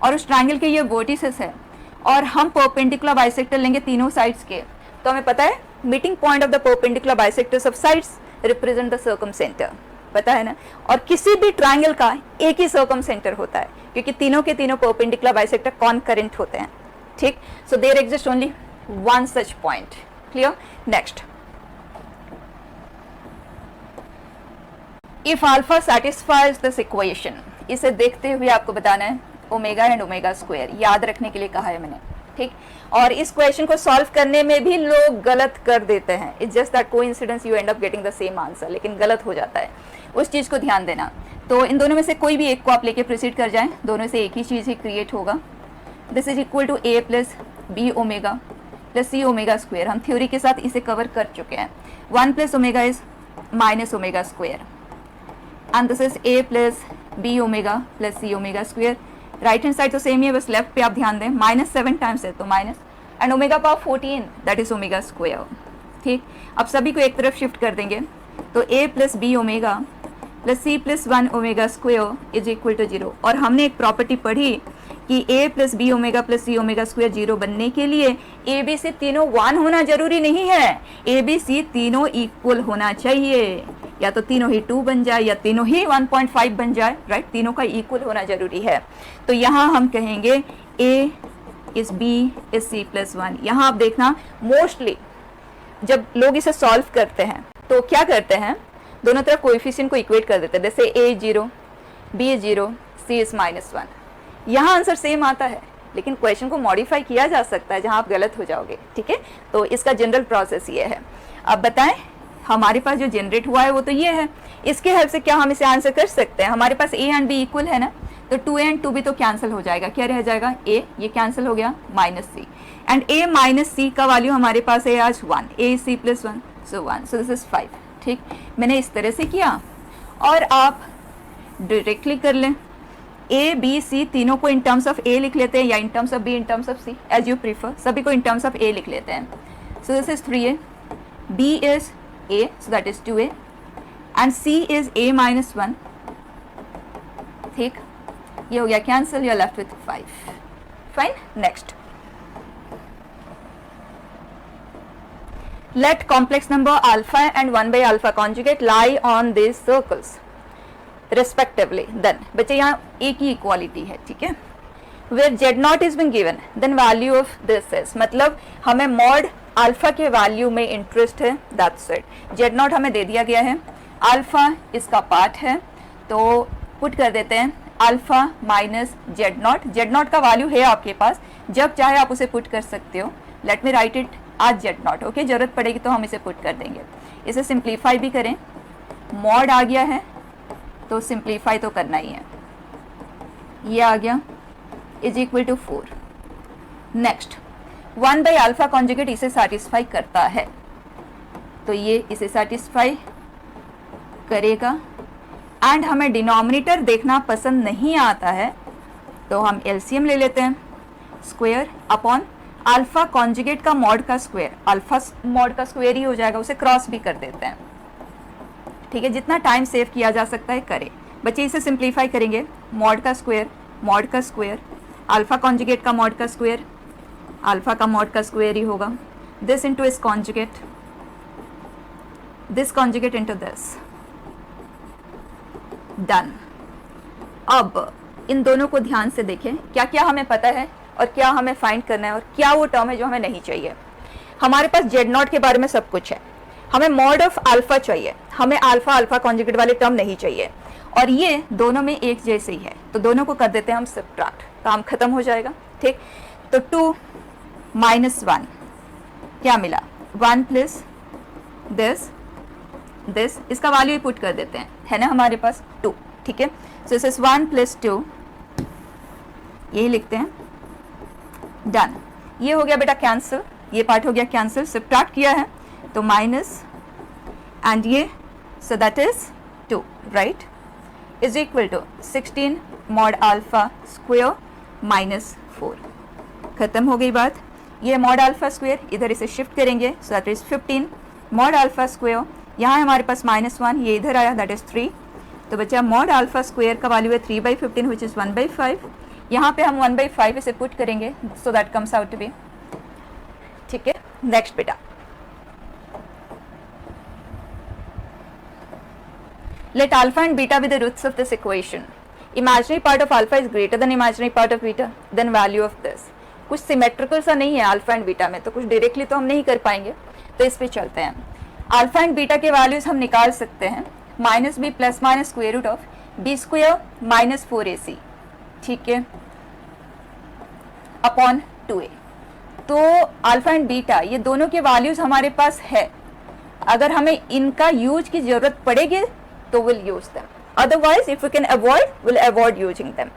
और उस ट्रायंगल के ये वर्टिसेस है और हम परपेंडिकुलर बाइसेक्टर लेंगे तीनों साइड्स के, तो हमें पता है meeting point of the perpendicular bisectors of sides represent the circumcentre, पता है ना. और किसी भी ट्रायंगल का एक ही सर्कमसेंटर होता है, क्योंकि तीनों के तीनों परपेंडिकुलर बाइसेक्टर कॉनकरेंट होते हैं. ठीक, so there exist only one such point. Clear. Next, if alpha satisfies this equation, इसे देखते हुए आपको बताना है ओमेगा एंड ओमेगा स्क्वायर, याद रखने के लिए कहा है मैंने. ठीक, और इस क्वेश्चन को सॉल्व करने में भी लोग गलत कर देते हैं. It's just that coincidence you and up getting the same answer, लेकिन गलत हो जाता है, उस चीज़ को ध्यान देना. तो इन दोनों में से कोई भी एक को आप लेके प्रोसीड कर जाएं, दोनों से एक ही चीज़ ही क्रिएट होगा. This is equal to a plus b omega plus c omega square. हम थ्योरी के साथ इसे कवर कर चुके हैं. 1 plus omega is minus omega square, and this is a plus b omega plus c omega square. Right hand side तो same ही है, बस लेफ्ट पे आप ध्यान दें, -7 टाइम्स है तो minus, and omega power 14 that is omega square. ठीक, अब सभी को एक तरफ शिफ्ट कर देंगे, तो a plus b omega plus c plus 1 omega square is equal to 0. और हमने एक प्रॉपर्टी पढ़ी कि a plus b omega plus c omega square 0 बनने के लिए a b c तीनों 1 होना जरूरी नहीं है, a b c तीनों इक्वल होना चाहिए. या तो तीनों ही 2 बन जाए या तीनों ही 1.5 बन जाए. राइट, तीनों का इक्वल होना जरूरी है. तो यहाँ हम कहेंगे a is b is c plus 1. यहाँ आप देखना मोस्टली जब लोग इसे सॉल्व करते हैं तो क्या करते हैं, दोनों तरफ कोएफिशिएंट को इक्वेट कर देते हैं. जैसे a is 0, b is 0, c is -1. यहाँ आंसर सेम आता है, लेकिन क्वेश्चन को मॉडिफाई किया जा सकता है जहाँ आप गलत हो जाओगे. ठीक है, तो इसका जनरल प्रोसेस ये है. अब बताएं, हमारे पास जो जनरेट हुआ है वो तो ये है, इसके हेल्प से क्या हम इसे आंसर कर सकते हैं. हमारे पास a एंड b इक्वल है ना, तो 2a एंड 2b तो कैंसिल हो जाएगा. क्या रह जाएगा, a ये कैंसिल हो गया, -c, and a minus c का वैल्यू हमारे पास है आज 1, a is c plus 1, so 1, so this is 5. ठीक, मैंने इस तरह से किया. और आप डायरेक्टली कर लें, a b c तीनों को इन टर्म्स ऑफ a लिख लेते हैं, या in terms of b, in terms of c, as you prefer. सभी को इन टर्म्स ऑफ a लिख लेते हैं. So this is 3a, b is a, so that is 2a, and c is a minus 1. ठीक, ये हो गया cancel, you are left with 5. Fine. Next, let complex number alpha and 1 by alpha conjugate lie on these circles respectively. then बच्चे यहाँ एक ही equality है. ठीक है, where z naught is been given, then value of this is, मतलब हमें mod alpha के value में इंटरेस्ट है, दैट्स इट. z naught हमें दे दिया गया है, अल्फा इसका पार्ट है, तो पुट कर देते हैं alpha minus z naught. z naught का वैल्यू है आपके पास, जब चाहे आप उसे पुट कर सकते हो. लेट मी राइट इट आज z naught. ओके, जरूरत पड़ेगी तो हम इसे पुट कर देंगे. इसे सिंप्लीफाई भी करें, मॉड आ गया है तो सिंप्लीफाई तो करना ही है. ये आ गया is equal to 4. Next, 1 by alpha conjugate इसे सेटिस्फाई करता है, तो ये इसे सेटिस्फाई करेगा. एंड हमें डिनोमिनेटर देखना पसंद नहीं आता है, तो हम एलसीएम ले लेते हैं, स्क्वायर अपॉन अल्फा कॉन्जुगेट का मॉड का स्क्वायर. अल्फा मॉड का स्क्वायर ही हो जाएगा, उसे क्रॉस भी कर देते हैं. ठीक है, जितना टाइम सेव किया जा सकता है करें. बच्चे इसे सिंप्लीफाई करेंगे, मॉड का स्क्वायर, अल्फा कॉन्जुगेट का मॉड का स्क्वायर, अल्फा का मॉड का स्क्वायर ही होगा. दिस इंटू इस conjugate, this conjugate into this, done. अब इन दोनों को ध्यान से देखें, क्या क्या हमें पता है और क्या हमें फाइंड करना है और क्या वो टर्म है जो हमें नहीं चाहिए. हमारे पास z नॉट के बारे में सब कुछ है, हमें मॉड ऑफ अल्फा चाहिए, हमें अल्फा कॉन्जुगेट वाले टर्म नहीं चाहिए. और ये दोनों में एक जैसे ही है, तो दोनों को कर देते हैं हम सब्ट्रैक्ट, काम खत्म हो जाएगा। ठीक, तो 2 माइनस 1 क्या मिला, 1 प्लस दिस, इसका वैल्यू ही पुट कर देते हैं, है ना हमारे पास 2। ठीक है, सो दिस इज 1 प्लस 2, यही लिखते हैं, डन। ये हो गया बेटा कैंसिल, ये पार्ट हो गया कैंसिल, सब्ट्रैक्ट किया है तो माइनस एंड ये, so that is 2 right, is equal to 16 mod alpha square minus 4। खत्म हो गई बात। ये मॉड अल्फा स्क्वायर इधर इसे शिफ्ट करेंगे, so that is 15 mod alpha square, यहाँ हमारे पास -1, ये इधर आया, दैट इज 3, तो बच्चा मॉड अल्फा स्क्वायर का वैल्यू है 3/15 विच इज 1/5। यहाँ पे हम 1/5 इसे पुट करेंगे, so that comes out to be. ठीक है, नेक्स्ट बेटा, let alpha and beta be the roots of this equation. Imaginary part of alpha is greater than imaginary part of beta, then value of this. कुछ symmetrical सा नहीं है alpha and beta में, तो कुछ डायरेक्टली तो हम नहीं कर पाएंगे, तो इस पे चलते हैं। अल्फा एंड बीटा के वैल्यूज हम निकाल सकते हैं, -b plus minus square root of b square minus 4ac, ठीक है, अपॉन 2a। तो अल्फा एंड बीटा ये दोनों के वैल्यूज हमारे पास है, अगर हमें इनका यूज की जरूरत पड़ेगी तो will use them, otherwise if we can avoid will avoid using them.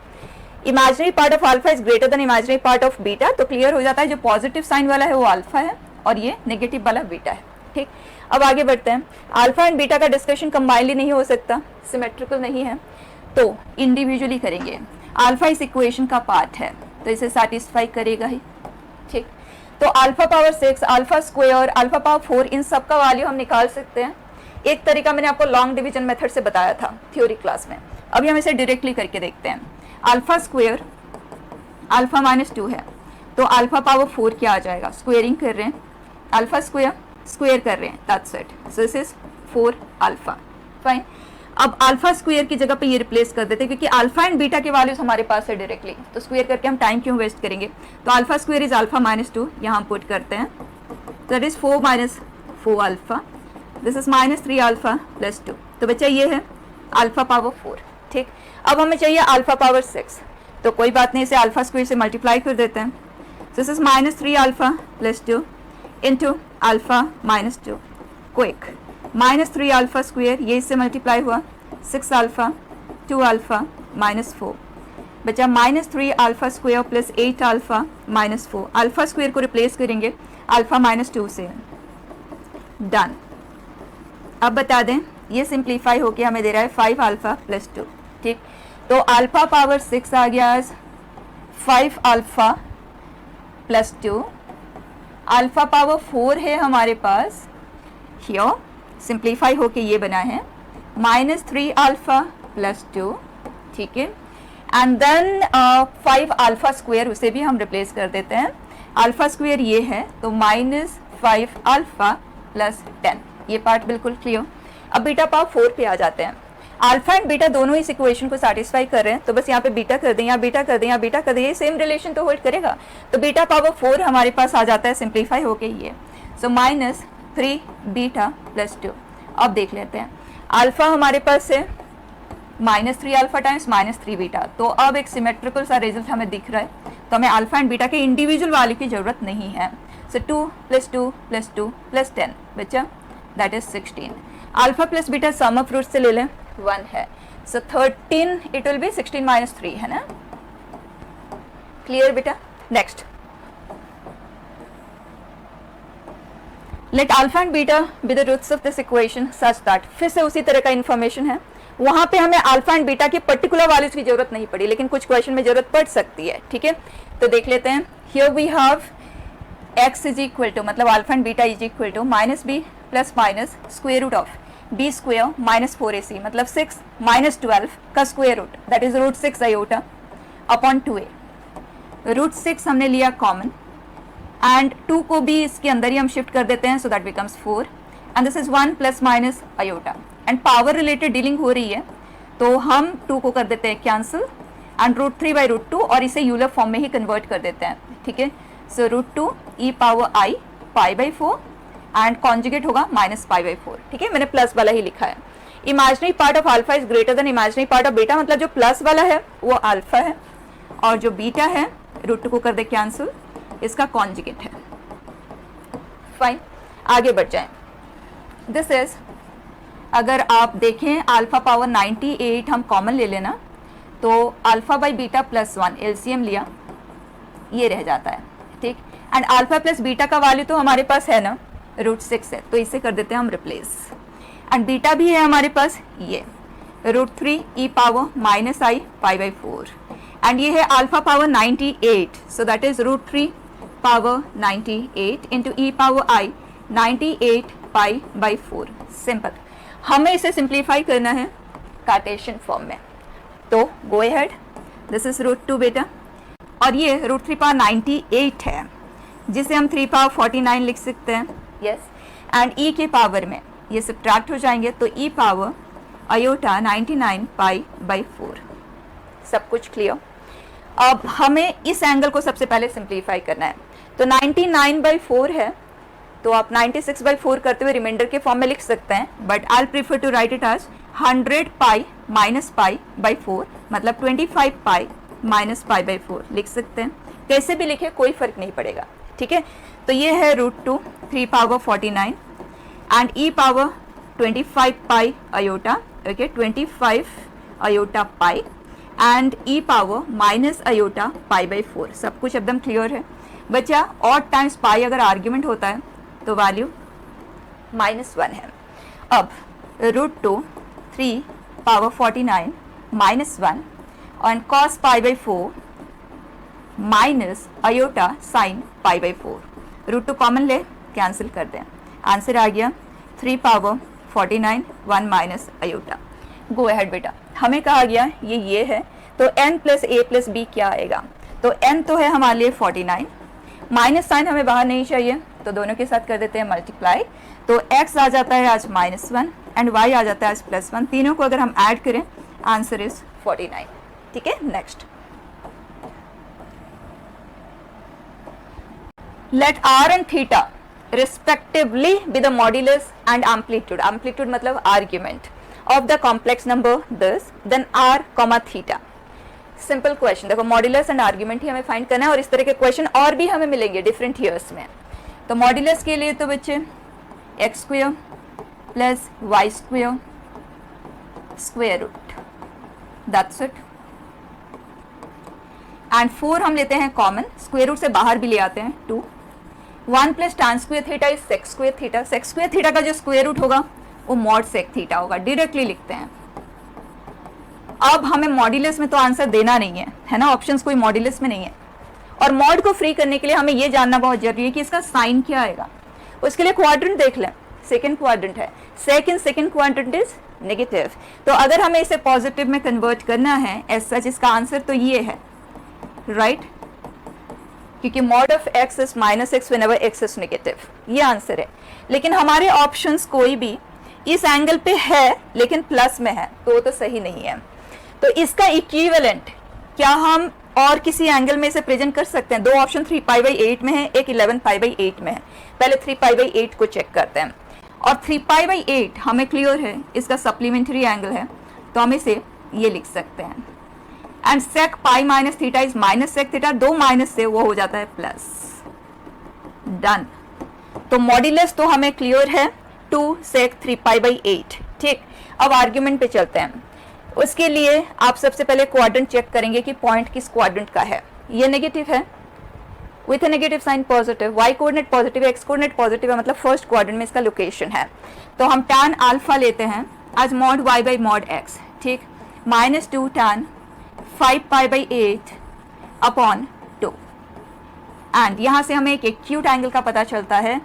Imaginary part of alpha is greater than imaginary part of beta, तो क्लियर हो जाता है जो पॉजिटिव साइन वाला है वो अल्फा है और ये नेगेटिव वाला बीटा है। ठीक, अब आगे बढ़ते हैं। अल्फा एंड बीटा का डिस्कशन कंबाइनली नहीं हो सकता, सिमेट्रिकल नहीं है, तो इंडिविजुअली करेंगे। अल्फा इस इक्वेशन का पार्ट है तो इसे सेटिस्फाई करेगा ही। ठीक, तो alpha power 6, alpha square, alpha power 4, इन सब का वैल्यू हम निकाल सकते हैं। एक तरीका मैंने आपको लॉन्ग डिवीजन मेथड से बताया था थ्योरी क्लास में, अभी हम इसे डायरेक्टली करके देखते हैं। अल्फा स्क्वायर अल्फा -2 है, तो अल्फा पावर 4 क्या आ जाएगा, स्क्वेयरिंग कर रहे हैं, अल्फा स्क्वायर कर रहे हैं, that's it, so this is 4 alpha, fine. अब अल्फा स्क्वायर की जगह पे ये रिप्लेस कर देते हैं, क्योंकि अल्फा एंड बीटा के वैल्यूज हमारे पास है डायरेक्टली, तो स्क्वायर करके हम टाइम क्यों वेस्ट करेंगे। तो अल्फा स्क्वायर इज अल्फा -2, यहाँ हम पुट करते हैं, that is 4 minus 4 alpha, this is -3 alpha plus 2, तो बच्चा ये है अल्फा पावर 4। ठीक, अब हमें चाहिए अल्फा पावर 6, तो कोई बात नहीं, इसे अल्फा स्क्वायर से मल्टीप्लाई कर देते हैं, this is -3 alpha plus 2 into alpha -2, quick, -3 alpha square, ये इससे मल्टीप्लाई हुआ, 6 अल्फा 2 अल्फा -4, बचा -3 alpha square plus 8 alpha -4, alpha square को रिप्लेस करेंगे अल्फा -2 से, डन। अब बता दें ये सिंप्लीफाई होके हमें दे रहा है 5 अल्फा प्लस 2। ठीक, तो अल्फा पावर 6 आ गया 5 अल्फा प्लस 2, अल्फा पावर 4 है हमारे पास, हियर सिंप्लीफाई होके ये बना है -3 अल्फा प्लस 2, ठीक है, एंड देन 5 अल्फा स्क्वायर, उसे भी हम रिप्लेस कर देते हैं, अल्फा स्क्वायर ये है तो -5 अल्फा प्लस 10, ये पार्ट बिल्कुल क्लियर। अब बीटा पावर 4 पे आ जाते हैं। अल्फा एंड बीटा दोनों इस इक्वेशन को सेटिस्फाई कर रहे हैं, तो बस यहाँ पे बीटा कर दें, यहाँ बीटा कर दें, यहाँ बीटा कर दें, ये सेम रिलेशन तो होल्ड करेगा, तो बीटा पावर 4 हमारे पास आ जाता है सिंप्लीफाई होके ये, सो -3 बीटा प्लस 2। अब देख लेते हैं, अल्फा हमारे पास है -3 अल्फा टाइम्स -3 बीटा, तो अब एक सिमेट्रिकल सा रिजल्ट हमें दिख रहा है, तो हमें अल्फा एंड बीटा के इंडिविजुअल वैल्यू की जरूरत नहीं है, सो 2 + 2 + 2 + 10 बच्चा, that is 16। Alpha plus beta sum of root से ले लें, 1 है, सो 13 इट विल बी 16 - 3, है ना, क्लियर बेटा। Next, let alpha and beta be the roots of this equation such that, फिर से उसी तरह का इन्फॉर्मेशन है, वहां पे हमें अल्फा एंड बीटा के पर्टिकुलर वैल्यूज की जरूरत नहीं पड़ी, लेकिन कुछ क्वेश्चन में जरूरत पड़ सकती है, ठीक है, तो देख लेते हैं। Here we have x is equal to, मतलब alpha and beta is equal to -b plus minus square root of b square -4ac, मतलब 6 - 12 का square root, that is √6 iota upon 2a। √6 हमने लिया कॉमन, एंड 2 को भी इसके अंदर ही हम शिफ्ट कर देते हैं, so that becomes 4, and this is 1 plus minus iota, and power related dealing हो रही है, तो हम 2 को कर देते हैं कैंसिल, एंड √3/√2, और इसे यूलर फॉर्म में ही कन्वर्ट कर देते हैं, ठीक है, so √2 e power i π/4 and conjugate होगा -π/4, ठीक है, मैंने प्लस वाला ही लिखा है। Imaginary part of alpha is greater than imaginary part of beta, मतलब जो प्लस वाला है वो अल्फा है और जो बीटा है रूट 2 को कर दे कैंसिल, इसका कॉन्जुगेट है। फाइन, आगे बढ़ जाएं। दिस इज, अगर आप देखें अल्फा पावर 98 हम कॉमन ले लेना तो alpha by beta plus 1 LCM लिया, ये रह जाता है, ठीक। एंड अल्फा प्लस बीटा का वैल्यू तो हमारे पास है ना रूट 6 है, तो इसे कर देते हैं हम रिप्लेस। एंड बीटा भी है हमारे पास, ये root 3 e power minus i pi by 4, and ये है alpha power 98, so that is root 3 power 98 into e power i 98 pi by 4। Simple, हमें इसे सिंप्लीफाई करना है कार्टेशियन फॉर्म में, तो go ahead, this is root 2 बेटा, और ये रूट 3 पावर 98 है जिसे हम 3 पावर 49 लिख सकते हैं, यस। एंड ई के पावर में ये सब्ट्रैक्ट हो जाएंगे तो ई पावर आयोटा 99 पाई बाई 4। सब कुछ क्लियर। अब हमें इस एंगल को सबसे पहले सिंप्लीफाई करना है, तो 99/4 है, तो आप 96/4 करते हुए रिमाइंडर के फॉर्म में लिख सकते हैं, but I prefer to write it as 100 pi minus pi by 4, मतलब 25 पाई माइनस पाई बाई 4 लिख सकते हैं। कैसे भी लिखे कोई फर्क नहीं पड़ेगा, ठीक है। तो ये है root 2 3 power 49 and e power 25 pi iota, okay 25 iota pi and e power minus iota pi by 4। सब कुछ एकदम क्लियर है बच्चा। और टाइम्स पाई अगर आर्ग्यूमेंट होता है तो वैल्यू -1 है। अब root 2 3 power 49 -1 and cos pi by 4 minus iota sine pi by 4, root 2 common ले कैंसिल कर दें, आंसर आ गया 3 power 49 1 minus iota. Go ahead बेटा, हमें कहा गया ये है, तो n plus a plus b क्या आएगा, तो n तो है हमारे लिए 49, माइनस साइन हमें बाहर नहीं चाहिए तो दोनों के साथ कर देते हैं मल्टीप्लाई, तो x आ जाता है आज -1 एंड y आ जाता है आज +1, तीनों को अगर हम ऐड करें आंसर इज 49, ठीक है। Next, let r and theta respectively be the modulus and amplitude, amplitude मतलब argument of the complex number this, then r comma theta। Simple question, देखो मॉड्यूलस एंड आर्ग्यूमेंट ही हमें फाइंड करना है और इस तरह के क्वेश्चन और भी हमें मिलेंगे डिफरेंट ईयर्स में। तो मॉड्यूलस के लिए तो बच्चे x square plus y square square root, that's it. And 4 हम लेते हैं कॉमन, स्क्वेयर रूट से बाहर भी ले आते हैं 2, 1 plus tan square theta is sec square theta, sec square theta का जो स्क्वेयर रूट होगा वो मॉड सेक थीटा होगा, डायरेक्टली लिखते हैं। अब हमें मॉड्यूलस में तो आंसर देना नहीं है ना, ऑप्शंस कोई मॉड्यूलस में नहीं है, और मॉड को फ्री करने के लिए हमें ये जानना बहुत जरूरी है कि इसका साइन क्या आएगा। उसके लिए क्वाड्रेंट देख लें, सेकंड क्वाड्रेंट है, सेकंड क्वाड्रेंट इज नेगेटिव, तो अगर हमें इसे पॉजिटिव में कन्वर्ट करना है एज सच, इसका आंसर तो ये है, राइट, क्योंकि mod of x is -x whenever x is negative, ये आंसर है। लेकिन हमारे ऑप्शंस कोई भी इस एंगल पे है लेकिन प्लस में है, तो वो तो सही नहीं है। तो इसका इक्विवेलेंट क्या हम और किसी एंगल में इसे प्रेजेंट कर सकते हैं? दो ऑप्शन 3 पाई बाई 8 में है, एक 11 पाई बाई 8 में है। पहले 3 पाई बाई 8 को चेक करते हैं, और 3 पाई बाई 8 हमें क्लियर है इसका सप्लीमेंट्री एंगल है, तो हम इसे ये लिख सकते हैं। And sec pi minus theta is minus sec theta, दो माइनस से वो हो जाता है प्लस, डन। तो मॉड्यूलस तो हमें क्लियर है 2 सेक 3 पाई बाई 8, ठीक। अब आर्ग्यूमेंट पे चलते हैं। उसके लिए आप सबसे पहले क्वाड्रेंट चेक करेंगे कि पॉइंट किस क्वाड्रेंट का है। ये नेगेटिव है with a negative sign positive, y coordinate positive है, एक्स कोऑर्डिनेट पॉजिटिव है, मतलब फर्स्ट क्वाड्रेंट में इसका लोकेशन है। तो हम tan अल्फा लेते हैं आज mod y by mod x, ठीक, -2 tan 5 pi by 8 upon 2, and यहाँ से हमें एक एक्यूट एंगल का पता चलता है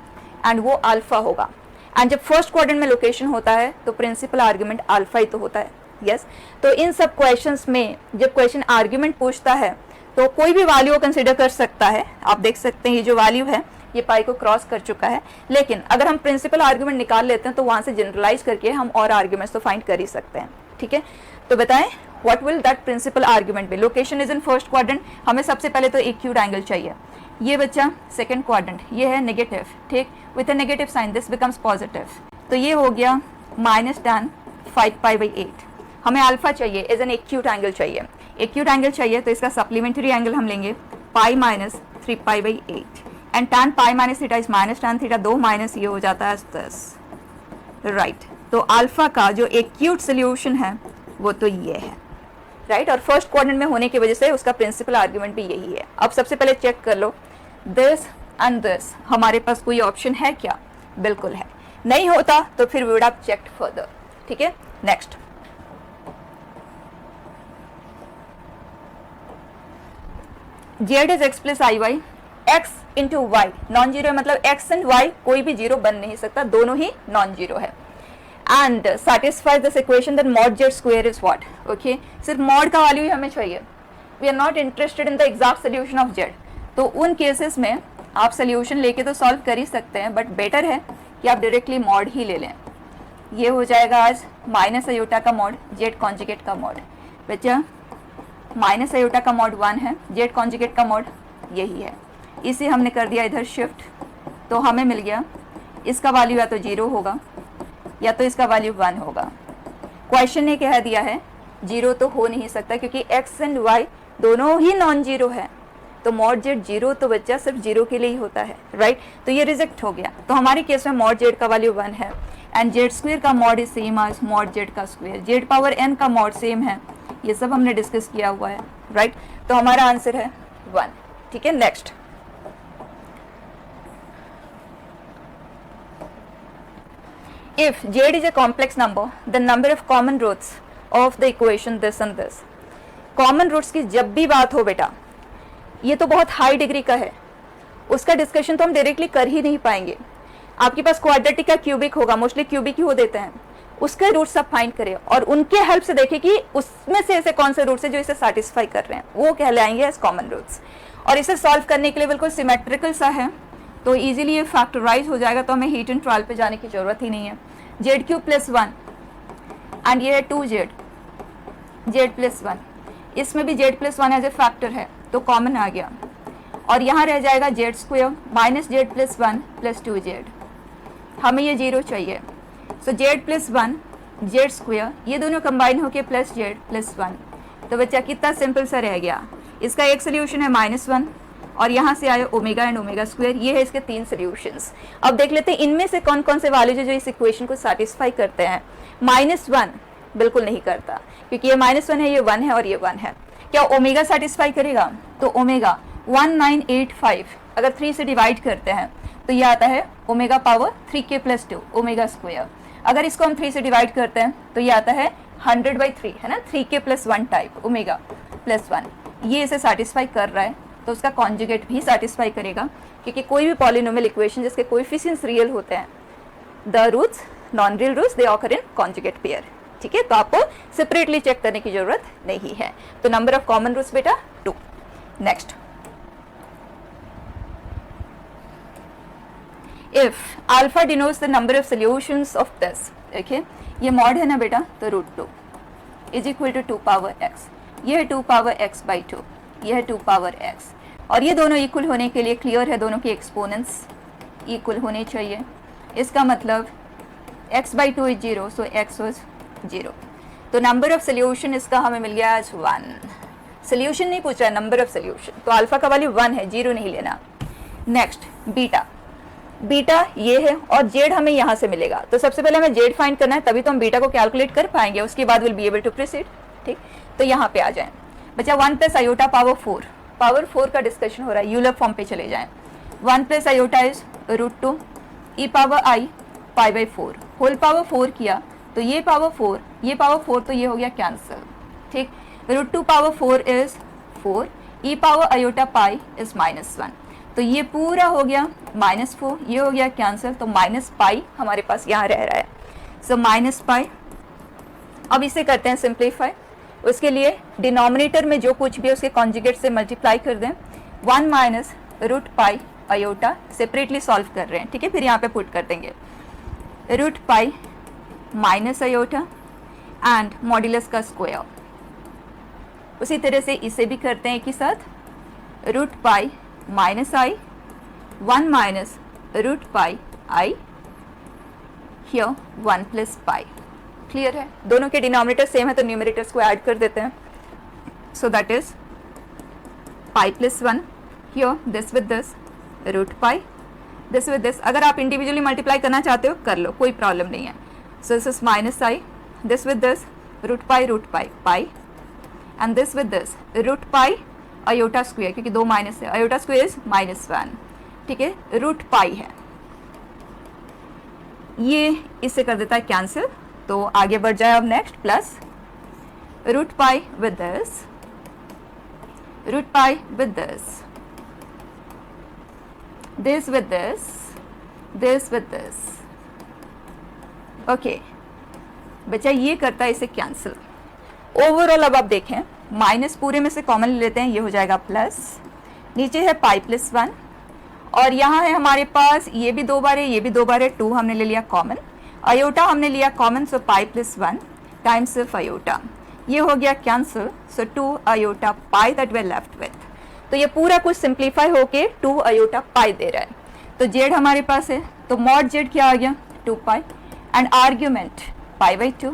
एंड वो अल्फा होगा। एंड जब फर्स्ट क्वाड्रेंट में लोकेशन होता है तो प्रिंसिपल आर्ग्यूमेंट अल्फा ही तो होता है, यस। तो इन सब क्वेश्चंस में जब क्वेश्चन आर्ग्यूमेंट पूछता है तो कोई भी वैल्यू को कंसिडर कर सकता है। आप देख सकते हैं ये जो वैल्यू है ये पाई को क्रॉस कर चुका है, लेकिन अगर हम प्रिंसिपल आर्ग्यूमेंट निकाल लेते हैं तो वहाँ से जनरलाइज करके हम और आर्ग्यूमेंट्स तो फाइंड कर ही सकते हैं, ठीक है। तो बताएं what will that principal argument be? Location is in first quadrant, हमें सबसे पहले तो एक्यूट एंगल चाहिए। ये बच्चा सेकंड क्वाड्रेंट, ये है नेगेटिव, ठीक, with a negative sign this becomes positive, तो ये हो गया -tan 5 पाई बाई 8। हमें अल्फा चाहिए, एज एन एक्यूट एंगल चाहिए। एक्यूट एंगल चाहिए तो इसका सप्लीमेंट्री एंगल हम लेंगे pi minus 3 pi by 8 and tan pi minus theta is minus tan theta, 2 minus ये हो जाता है 10, राइट। तो अल्फा का जो एक्यूट सोल्यूशन है वो तो ये है, राइट। और फर्स्ट क्वाड्रेंट में होने की वजह से उसका प्रिंसिपल आर्ग्यूमेंट भी यही है। अब सबसे पहले चेक कर लो दिस एंड दिस, हमारे पास कोई ऑप्शन है क्या? बिल्कुल है। नहीं होता तो फिर we would have checked further, ठीक है। Next, z is x plus i y, x into y non zero है, मतलब एक्स एंड वाई कोई भी जीरो बन नहीं सकता, दोनों ही नॉन जीरो है। And satisfies this equation that mod z square is what? Okay, सिर्फ mod का वैल्यू ही हमें चाहिए, we are not interested in the exact solution of z। तो उन केसेस में आप सोल्यूशन लेके तो सॉल्व कर ही सकते हैं, बट बेटर है कि आप डायरेक्टली mod ही ले लें। ये हो जाएगा आज माइनस अयोटा का मॉड, जेड कॉन्जुगेट का मॉड। बच्चा माइनस अयोटा का मॉड 1 है, जेड कॉन्जुगेट का मॉड यही है, इसे हमने कर दिया इधर शिफ्ट, तो हमें मिल गया इसका वैल्यू या तो 0 होगा या तो इसका वैल्यू 1 होगा। क्वेश्चन ने कह दिया है 0 तो हो नहीं सकता क्योंकि x एंड y दोनों ही नॉन जीरो है, तो मॉड जेड 0 तो बच्चा सिर्फ 0 के लिए ही होता है, राइट। तो ये रिजेक्ट हो गया। तो हमारे केस में मॉड जेड का वैल्यू 1 है एंड जेड स्क्वायर का mod is same as mod z का स्क्वायर, जेड पावर n का मॉड सेम है, ये सब हमने डिस्कस किया हुआ है, राइट। तो हमारा आंसर है 1, ठीक है। Next, if z is a complex number, the number of common roots of the equation this and this। common roots की जब भी बात हो बेटा, ये तो बहुत हाई डिग्री का है, उसका डिस्कशन तो हम डायरेक्टली कर ही नहीं पाएंगे। आपके पास क्वाड्रेटिक का क्यूबिक होगा, मोस्टली क्यूबिक ही वो देते हैं, उसके रूट्स आप फाइंड करें और उनके हेल्प से देखें कि उसमें से ऐसे कौन से रूट्स है जो इसे सेटिस्फाई कर रहे हैं, वो कहलाएंगे एज कॉमन रूट्स। और इसे सॉल्व करने के लिए बिल्कुल सिमेट्रिकल सा है, तो इजीली ये फैक्टराइज हो जाएगा, तो हमें हीट एंड ट्रायल पे जाने की जरूरत ही नहीं है। जेड क्यूब प्लस 1 एंड ये है 2z, जेड प्लस 1, इसमें भी z plus 1 as a factor है तो कॉमन आ गया, और यहाँ रह जाएगा z square minus z plus 1 plus 2z, हमें ये 0 चाहिए। So z plus 1 z square ये दोनों कंबाइन होके प्लस जेड प्लस 1, तो बच्चा कितना सिंपल सा रह गया। इसका एक सोल्यूशन है -1 और यहाँ से आए ओमेगा एंड ओमेगा स्क्वायर, ये है इसके 3 सॉल्यूशंस। अब देख लेते हैं इनमें से कौन कौन से वैल्यूज है जो इस इक्वेशन को सेटिस्फाई करते हैं। -1 बिल्कुल नहीं करता क्योंकि ये -1 है, ये 1 है और ये 1 है। क्या ओमेगा सेटिस्फाई करेगा? तो ओमेगा 1985 अगर 3 से डिवाइड करते हैं तो ये आता है omega power 3k + 2 omega square. अगर इसको हम 3 से डिवाइड करते हैं तो ये आता है 100/3 है ना, 3k + 1 टाइप ओमेगा + 1, ये इसे सेटिस्फाई कर रहा है तो उसका कॉन्जुगेट भी सेटिस्फाई करेगा, क्योंकि कोई भी पॉलिनोमियल इक्वेशन जिसके कोएफिशिएंट्स रियल होते हैं, the roots non real roots they occur in conjugate pair, ठीक है। तो आपको सेपरेटली चेक करने की जरूरत नहीं है। तो नंबर ऑफ कॉमन रूट्स बेटा 2। Next, if alpha denotes the number of solutions of this, okay, ये मॉड है ना बेटा, तो √2 is equal to 2 power x, ये है 2 पावर x/2, ये है 2 पावर x, और ये दोनों इक्वल होने के लिए क्लियर है दोनों के एक्सपोनेंट्स इक्वल होने चाहिए। इसका मतलब x/2 is 0, so x was 0। तो नंबर ऑफ सोल्यूशन इसका हमें मिल गया आज 1। सोल्यूशन नहीं पूछा है, नंबर ऑफ सोल्यूशन, तो अल्फा का वैल्यू 1 है, 0 नहीं लेना। नेक्स्ट, बीटा, बीटा ये है और जेड हमें यहाँ से मिलेगा, तो सबसे पहले हमें जेड फाइंड करना है, तभी तो हम बीटा को कैलकुलेट कर पाएंगे, उसके बाद will be able to proceed, ठीक। तो यहाँ पे आ जाएं बच्चा, 1 + आयोटा पावर 4 का डिस्कशन हो रहा है, यूलर फॉर्म पे चले जाएं। 1 + iota is √2 e power i π/4 whole power 4 किया तो ये पावर 4, ये पावर 4, तो ये हो गया कैंसिल, ठीक। √2 power 4 is 4, e power iota pi is -1, तो ये पूरा हो गया -4, ये हो गया कैंसिल, तो -π हमारे पास यहाँ रह रहा है, सो -π। अब इसे करते हैं सिंप्लीफाई, उसके लिए डिनोमिनेटर में जो कुछ भी है उसके कॉन्जुगेट से मल्टीप्लाई कर दें। 1 - √π आयोटा सेपरेटली सॉल्व कर रहे हैं, ठीक है, फिर यहाँ पे पुट कर देंगे √π माइनस आयोटा एंड मॉड्यूलस का स्क्वायर। उसी तरह से इसे भी करते हैं एक ही साथ, √π - i 1 - √π i, here 1 + π। क्लियर है? दोनों के डिनोमिनेटर सेम है तो न्यूमरेटर्स को ऐड कर देते हैं. So that is pi plus 1 here, this with this, root pi, this with this. अगर आप इंडिविजुअली मल्टीप्लाई करना चाहते हो कर लो, कोई प्रॉब्लम नहीं है. So this is minus i, this with this, root pi pi, and this with this root pi iota square, क्योंकि 2 माइनस है, अयोटा स्क्वायर इज -1. ठीक है, रूट पाई है, ये इससे कर देता है कैंसिल. तो आगे बढ़ जाए अब next, plus root pi with this, root pi with this, this with this with this. Okay बच्चा, ये करता है इसे कैंसिल. ओवरऑल अब आप देखें, माइनस पूरे में से कॉमन ले लेते हैं, ये हो जाएगा प्लस, नीचे है पाई प्लस 1, और यहाँ है हमारे पास ये भी 2 बार है, ये भी 2 बार है, 2 हमने ले लिया कॉमन, अयोटा हमने लिया common, so pi plus 1 times of iota, ये हो गया cancel. So 2 iota pi that way left with. तो ये पूरा कुछ सिंप्लीफाई होके 2 अयोटा पाई दे रहा है. तो जेड हमारे पास है, तो मॉड जेड क्या आ गया 2 पाई, एंड आर्ग्यूमेंट पाई बाई 2.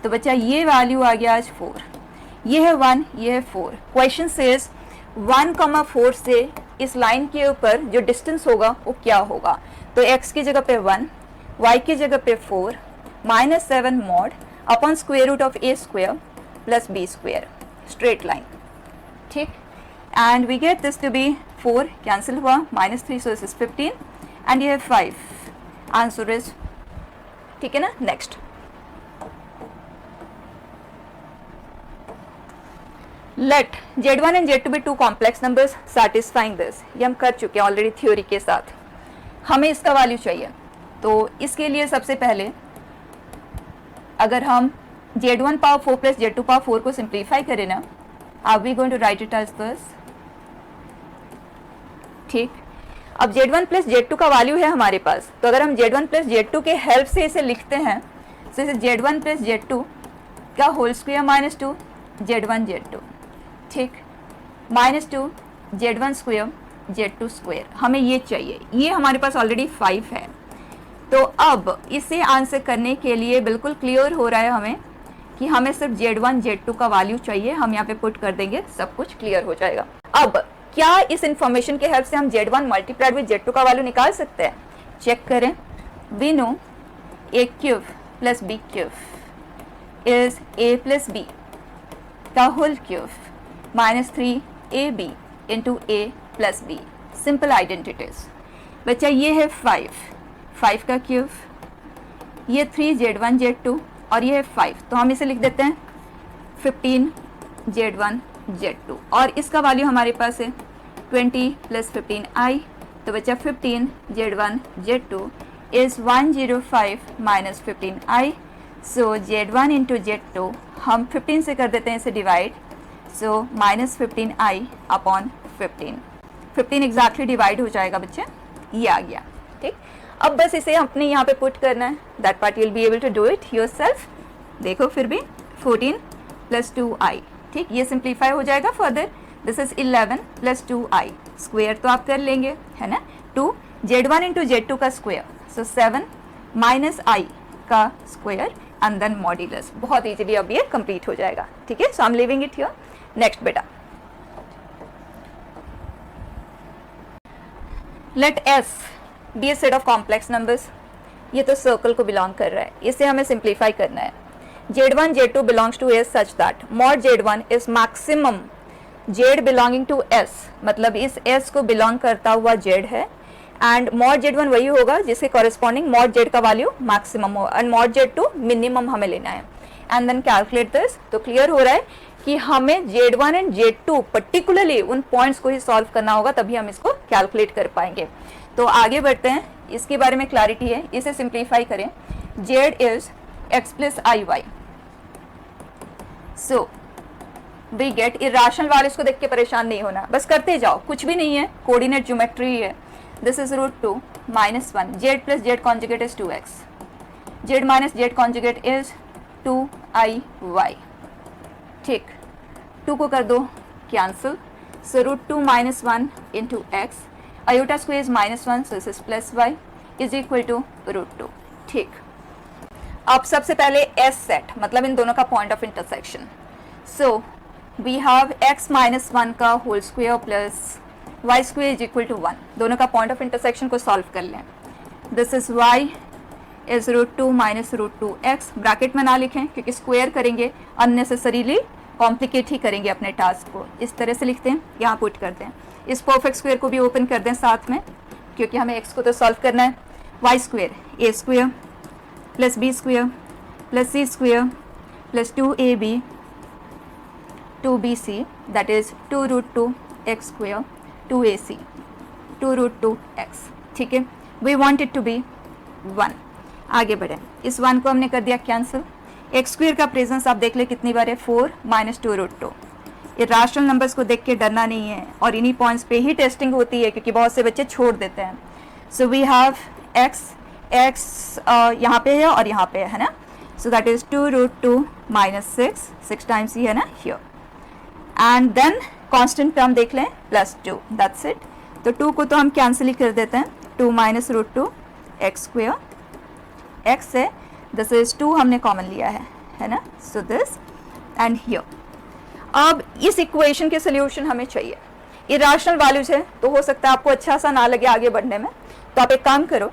तो बच्चा ये वैल्यू आ गया आज 4, ये है 1, ये है 4. क्वेश्चन सेज 1,4 से इस लाइन के ऊपर जो डिस्टेंस होगा वो क्या होगा. तो x की जगह पे 1, y की जगह पे 4, -7 mod upon square root of a square plus b square, straight line. ठीक, and we get this to be 4, cancel हुआ, -3, so this is 15, and ये है 5. आंसर is, ठीक है ना. Next, let z1 and z2 be 2 complex numbers satisfying this. ये हम कर चुके हैं ऑलरेडी थ्योरी के साथ. हमें इसका वैल्यू चाहिए, तो इसके लिए सबसे पहले अगर हम z1 power 4 plus z2 power 4 को सिंप्लीफाई करें ना, are we going to write it as this. ठीक, अब z1 प्लस z2 का वैल्यू है हमारे पास, तो अगर हम z1 प्लस z2 के हेल्प से इसे लिखते हैं, तो इसे z1 प्लस z2 का होल स्क्वायर -2 z1 z2. ठीक, -2 z1 स्क्वायर z2 स्क्वायर, हमें ये चाहिए. ये हमारे पास ऑलरेडी 5 है. तो अब इसे आंसर करने के लिए बिल्कुल क्लियर हो रहा है हमें कि हमें सिर्फ z1 z2 का वैल्यू चाहिए. हम यहाँ पे पुट कर देंगे, सब कुछ क्लियर हो जाएगा. अब क्या इस इंफॉर्मेशन के हेल्प से हम z1 मल्टीप्लाइड विद z2 का वैल्यू निकाल सकते हैं? चेक करें. We know a cube plus b cube is a plus b का whole cube -3ab into a plus b. Simple identities. बच्चा ये है 5 का क्यूब, ये 3 z1 z2, और ये है 5, तो हम इसे लिख देते हैं 15 z1 z2, और इसका वैल्यू हमारे पास है 20 प्लस 15i. तो बच्चा 15 z1 z2 is 105 minus 15i. So z1 into z2 हम 15 से कर देते हैं इसे डिवाइड, सो -15i अपॉन 15 एग्जैक्टली डिवाइड हो जाएगा बच्चे, ये आ गया. ठीक, अब बस इसे अपने यहाँ पे पुट करना है. That part you will be able to do it yourself. देखो फिर भी 14 प्लस 2i. ठीक, ये सिंप्लीफाई हो जाएगा further. This is 11 plus 2i. Square तो आप कर लेंगे, है ना. 2 z1 इंटू z2 का स्क्वायर, सो 7 माइनस i का स्क्वायर एंड देन मॉड्यूलस. बहुत इजीली अब ये कंप्लीट हो जाएगा. ठीक है, so I am leaving it here. Next बेटा, let s be a set of complex numbers. ये तो सर्कल को बिलोंग कर रहा है, इसे हमें सिंप्लीफाई करना है. z1 z2 belongs to s such that mod z1 is maximum z belonging to s, मतलब इस s को बिलोंग करता हुआ z है, एंड mod z1 वही होगा जिसके कॉरेस्पॉन्डिंग mod z का वैल्यू मैक्सिमम हो, एंड mod z2 मिनिमम हमें लेना है. And then calculate this. तो क्लियर हो रहा है कि हमें z1 एंड z2 पर्टिकुलरली उन पॉइंट्स को ही सॉल्व करना होगा, तभी हम इसको कैलकुलेट कर पाएंगे. तो आगे बढ़ते हैं, इसके बारे में क्लैरिटी है. इसे सिंप्लीफाई करें. z is x plus i y. So we get irrational values को देख के परेशान नहीं होना, बस करते जाओ, कुछ भी नहीं है, कोऑर्डिनेट ज्योमेट्री है. This is √2 -1 z plus z conjugate is 2x, z minus z conjugate is 2iy. ठीक, 2 को कर दो cancel, so √2 -1 into x, iota square is -1, so this is plus y is equal to √2. ठीक, अब सबसे पहले S set, मतलब इन दोनों का point of intersection. So we have x minus 1 का whole square plus y square is equal to 1. दोनों का पॉइंट ऑफ इंटरसेक्शन को सॉल्व कर लें. This is y is √2 minus √2x. Bracket में ना लिखें क्योंकि स्क्वायर करेंगे अननेसेसरीली कॉम्प्लिकेट ही करेंगे अपने टास्क को. इस तरह से लिखते हैं, यहाँ पुट करते हैं. इस परफेक्ट स्क्वायर को भी ओपन कर दें साथ में क्योंकि हमें x को तो सॉल्व करना है. y square a square plus b square plus c square plus 2ab 2bc that is 2√2 x square 2ac 2√2 x. ठीक है, we want it to be 1. आगे बढ़ें. इस 1 को हमने कर दिया कैंसिल. एक्स स्क्वायर का प्रेजेंस आप देख ले कितनी बार है, 4 माइनस 2√2. इरेशनल नंबर्स को देख के डरना नहीं है और इन्हीं पॉइंट्स पे ही टेस्टिंग होती है क्योंकि बहुत से बच्चे छोड़ देते हैं. सो वी हैव x यहाँ पे है और यहाँ पे है ना. So that is 2√2 minus 6 times ही है ना here. And then constant term देख लें प्लस 2, दैट्स इट. तो 2 को तो हम कैंसिल ही कर देते हैं. 2 माइनस √2 एक्स स्क्वायर, x है, दिस इज 2 हमने कॉमन लिया है ना. So this and here. अब इस इक्वेशन के सोल्यूशन हमें चाहिए. इरेशनल वैल्यूज है तो हो सकता है आपको अच्छा सा ना लगे आगे बढ़ने में, तो आप एक काम करो,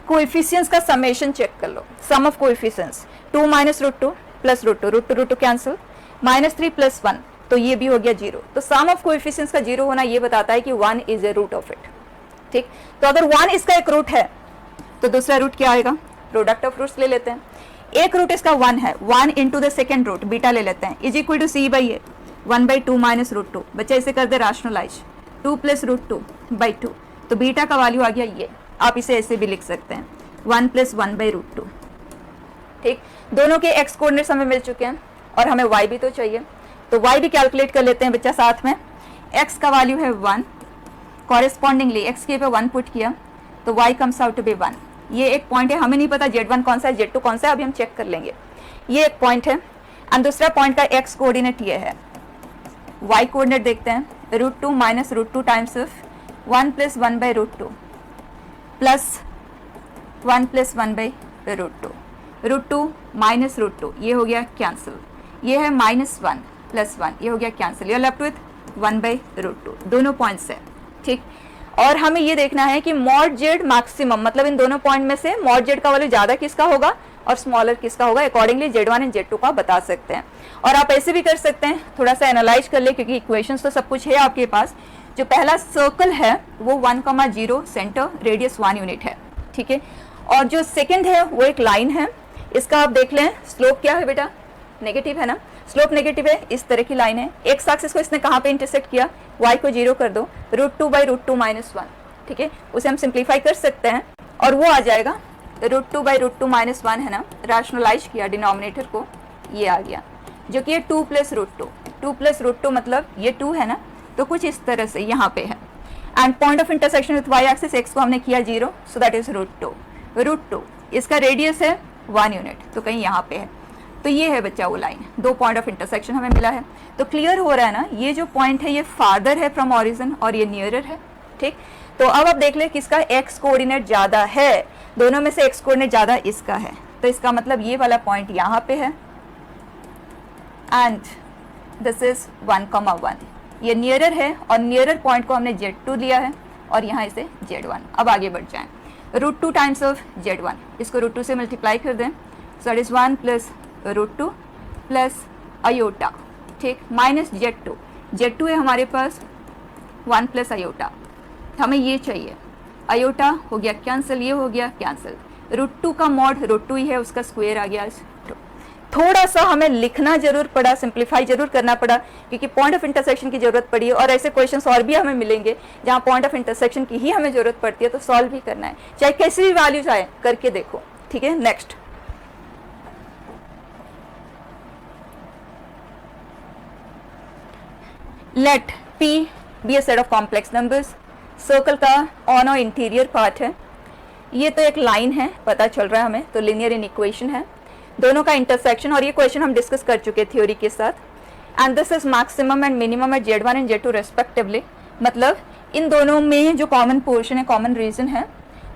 कोएफिशिएंट्स का समेशन चेक कर लो. Sum of coefficients 2 minus √2 plus √2 cancel, minus 3 plus 1 तो ये भी हो गया 0. तो सम ऑफ कोएफिशिएंट्स का 0 होना ये बताता है कि 1 is a root of it. ठीक, तो अगर 1 इसका एक रूट है तो दूसरा रूट क्या आएगा, प्रोडक्ट ऑफ रूट्स ले लेते हैं. एक रूट इसका 1 है, 1 into the second root beta ले लेते हैं, is equal to c by a 1/2 minus √2. बच्चा इसे कर दे रैशनलाइज, 2 प्लस √2/2. तो बीटा का वैल्यू आ गया ये. आप इसे ऐसे भी लिख सकते हैं 1 प्लस 1/√2. ठीक, दोनों के x कोऑर्डिनेट्स हमें मिल चुके हैं और हमें y भी तो चाहिए, तो y भी कैलकुलेट कर लेते हैं बच्चा साथ में. x का वैल्यू है 1, कॉरेस्पॉन्डिंगली x के पे 1 पुट किया तो y comes out to be 1. ये एक पॉइंट है, हमें नहीं पता Z1 कौन सा है Z2 कौन सा है, अभी हम चेक कर लेंगे. ये एक पॉइंट है. एंड दूसरा पॉइंट का x कोऑर्डिनेट ये है. y कोऑर्डिनेट देखते हैं, √2 minus √2 times of 1 plus 1/√2 plus 1 plus 1/√2. √2 minus √2 ये हो गया कैंसिल. ये है माइनस 1 प्लस 1 ये हो गया कैंसिल. ये लेफ्ट विथ 1/√2. दोनों पॉइंट्स है. ठीक, और हमें ये देखना है कि मॉड जेड मैक्सिमम, मतलब इन दोनों पॉइंट में से मॉड जेड का वैल्यू ज़्यादा किसका होगा और स्मॉलर किसका होगा. अकॉर्डिंगली Z1 एंड Z2 का बता सकते हैं. और आप ऐसे भी कर सकते हैं, थोड़ा सा एनालाइज कर ले क्योंकि इक्वेशंस तो सब कुछ है आपके पास. जो पहला सर्कल है वो 1,0 सेंटर रेडियस 1 यूनिट है. ठीक है, और जो सेकेंड है वो एक लाइन है. इसका आप देख लें स्लोप क्या है बेटा, नेगेटिव है ना. स्लोप नेगेटिव है, इस तरह की लाइन है. एक्स एक्सिस को इसने कहाँ पे इंटरसेक्ट किया, y को 0 कर दो, √2/√2 माइनस 1. ठीक है, उसे हम सिंप्लीफाई कर सकते हैं और वो आ जाएगा √2/√2 माइनस 1 है ना. रैशनलाइज किया डिनोमिनेटर को, ये आ गया जो कि 2 प्लस √2. 2 प्लस √2 मतलब ये 2 है ना, तो कुछ इस तरह से यहाँ पे है. And point of intersection with y axis x को हमने किया 0, सो दैट इज √2. इसका रेडियस है 1 यूनिट, तो कहीं यहाँ पे है. तो ये है बच्चा वो लाइन. 2 पॉइंट ऑफ इंटरसेक्शन हमें मिला है. तो क्लियर हो रहा है ना, ये जो पॉइंट है ये फार्दर है फ्रॉम ऑरिजिन और ये नियरर है. ठीक, तो अब आप देख ले किसका x कोऑर्डिनेट ज़्यादा है. दोनों में से x कोऑर्डिनेट ज़्यादा इसका है, तो इसका मतलब ये वाला पॉइंट यहाँ पे है एंड दिस इज 1,1. ये नियरर है और नियरर पॉइंट को हमने Z2 लिया है और यहाँ इसे Z1. अब आगे बढ़ जाएं. √2 टाइम्स ऑफ Z1, इसको √2 से मल्टीप्लाई कर दें, सो that is 1 plus √2 plus iota. ठीक, माइनस Z2 है हमारे पास 1 प्लस अयोटा. हमें ये चाहिए. अयोटा हो गया कैंसिल, ये हो गया कैंसिल. √2 का मॉड √2 ही है, उसका स्क्वायर आ गया. थोड़ा सा हमें लिखना जरूर पड़ा, सिंप्लीफाई जरूर करना पड़ा क्योंकि पॉइंट ऑफ इंटरसेक्शन की जरूरत पड़ी है. और ऐसे क्वेश्चंस और भी हमें मिलेंगे जहां पॉइंट ऑफ इंटरसेक्शन की ही हमें जरूरत पड़ती है, तो सॉल्व भी करना है, चाहे कैसी भी वैल्यूज आए करके देखो. ठीक है, next. Let P be a set of complex numbers. Circle का ऑन और इंटीरियर पार्ट है. ये तो एक लाइन है, पता चल रहा है हमें, तो लिनियर इन इक्वेशन है. दोनों का इंटरसेक्शन, और ये क्वेश्चन हम डिस्कस कर चुके थ्योरी के साथ. And this is maximum and minimum at Z1 and Z2 respectively. मतलब इन दोनों में जो कॉमन पोर्शन है, कॉमन रीजन है,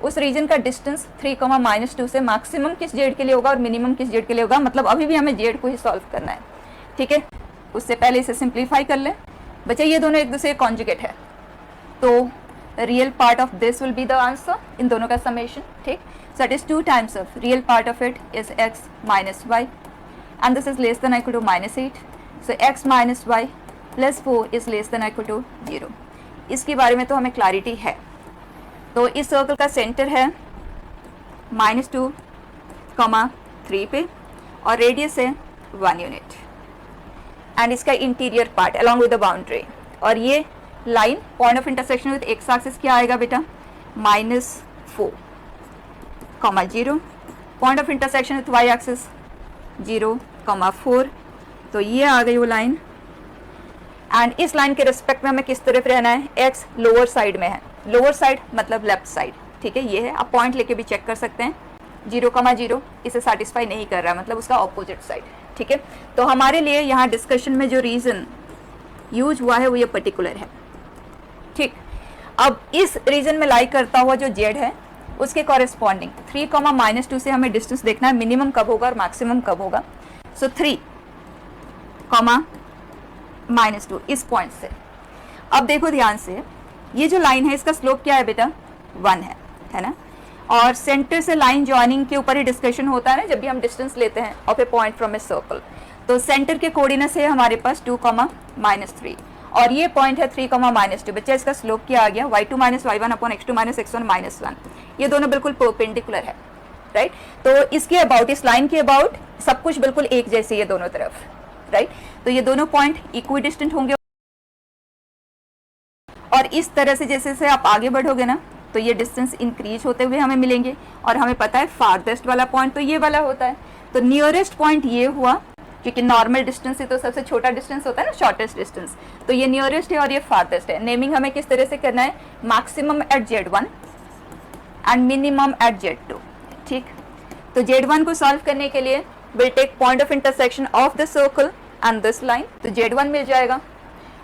उस रीजन का डिस्टेंस 3, -2 से मैक्सिमम किस जेड के लिए होगा और मिनिमम किस जेड के लिए होगा, मतलब अभी भी हमें जेड को ही सॉल्व करना है, ठीक है। उससे पहले इसे सिंप्लीफाई कर लें बच्चे, ये दोनों एक दूसरे कॉन्जुगेट है, तो real part of this will be the answer, इन दोनों का समेशन, ठीक। So it is 2 times of real part of it is x minus y and this is less than or equal to -8, so x minus y plus 4 is less than or equal to 0। इसके बारे में तो हमें clarity है। तो इस circle का centre है -2, 3 पे और रेडियस है 1 यूनिट एंड इसका interior part along with the boundary, और ये line point of intersection with X axis क्या आएगा बेटा, -4, 0, point of intersection with Y axis 0, 4, तो ये आ गई वो लाइन। एंड इस लाइन के रिस्पेक्ट में हमें किस तरफ रहना है, x लोअर साइड में है, लोअर साइड मतलब लेफ्ट साइड, ठीक है। ये है, आप पॉइंट लेके भी चेक कर सकते हैं, 0, इसे सेटिस्फाई नहीं कर रहा है, मतलब उसका ऑपोजिट साइड, ठीक है। तो हमारे लिए यहाँ डिस्कशन में जो रीजन यूज हुआ है वो ये पर्टिकुलर है, ठीक। अब इस रीजन में लाई करता हुआ जो जेड है उसके कॉरेस्पॉन्डिंग 3, -2 से हमें डिस्टेंस देखना है, मिनिमम कब होगा और मैक्सिमम कब होगा। सो 3, -2 इस पॉइंट से। अब देखो ध्यान से, ये जो लाइन है इसका स्लोप क्या है बेटा, 1 है ना। और सेंटर से लाइन जॉइनिंग के ऊपर ही डिस्कशन होता है ना जब भी हम डिस्टेंस लेते हैं of A point from a circle. तो सेंटर के कोऑर्डिनेट्स है हमारे पास 2, -3 और ये पॉइंट है 3, -2। बच्चा इसका स्लोप क्या आ गया, y2 - y1 upon x2 - x1 -1। ये दोनों बिल्कुल परपेंडिकुलर है, राइट। तो इसके अबाउट, इस लाइन के अबाउट सब कुछ बिल्कुल एक जैसे है दोनों तरफ, राइट। तो ये दोनों पॉइंट इक्वी डिस्टेंट होंगे और इस तरह से जैसे जैसे आप आगे बढ़ोगे ना तो ये डिस्टेंस इंक्रीज होते हुए हमें मिलेंगे। और हमें पता है फारदेस्ट वाला पॉइंट तो ये वाला होता है, तो नियरेस्ट पॉइंट ये हुआ, क्योंकि नॉर्मल डिस्टेंस से तो सबसे छोटा डिस्टेंस होता है ना, शॉर्टेस्ट डिस्टेंस। तो ये नियरेस्ट है और ये फारदेस्ट है। नेमिंग हमें किस तरह से करना है, maximum at Z1 and minimum at Z2, ठीक। तो Z1 को सॉल्व करने के लिए will take point of intersection of the circle and this line, तो Z1 मिल जाएगा,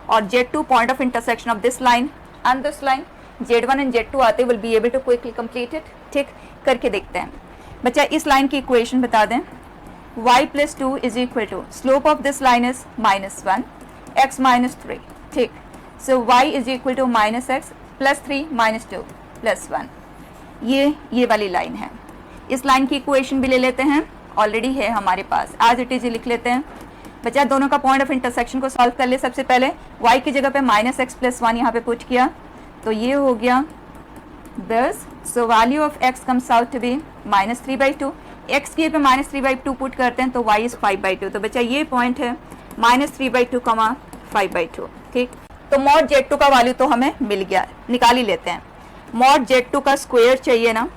और Z2 point of intersection of this line and this line. Z1 and Z2 आते will be able to quickly complete it, ठीक। करके देखते हैं बच्चा, इस लाइन की इक्वेशन बता दें, y + 2 is equal to slope of this line is -1, x - 3, ठीक। So y is equal to -x + 3 - 2 + 1। ये वाली लाइन है। इस लाइन की इक्वेशन भी ले लेते हैं, ऑलरेडी है हमारे पास, एज इट इज लिख लेते हैं बच्चा। दोनों का पॉइंट ऑफ इंटरसेक्शन को सॉल्व कर ले। सबसे पहले y की जगह पे -x + 1 यहाँ पे पुट किया, तो ये हो गया 10। So value of x comes out to be -3/2। x की पे -3/2 पुट करते हैं तो y इज 5/2। तो बच्चा ये पॉइंट है -3/2, 5/2, ठीक। तो मॉड Z2 का वैल्यू तो हमें मिल गया, निकाल ही लेते हैं। मॉड Z2 का स्क्वायर चाहिए ना,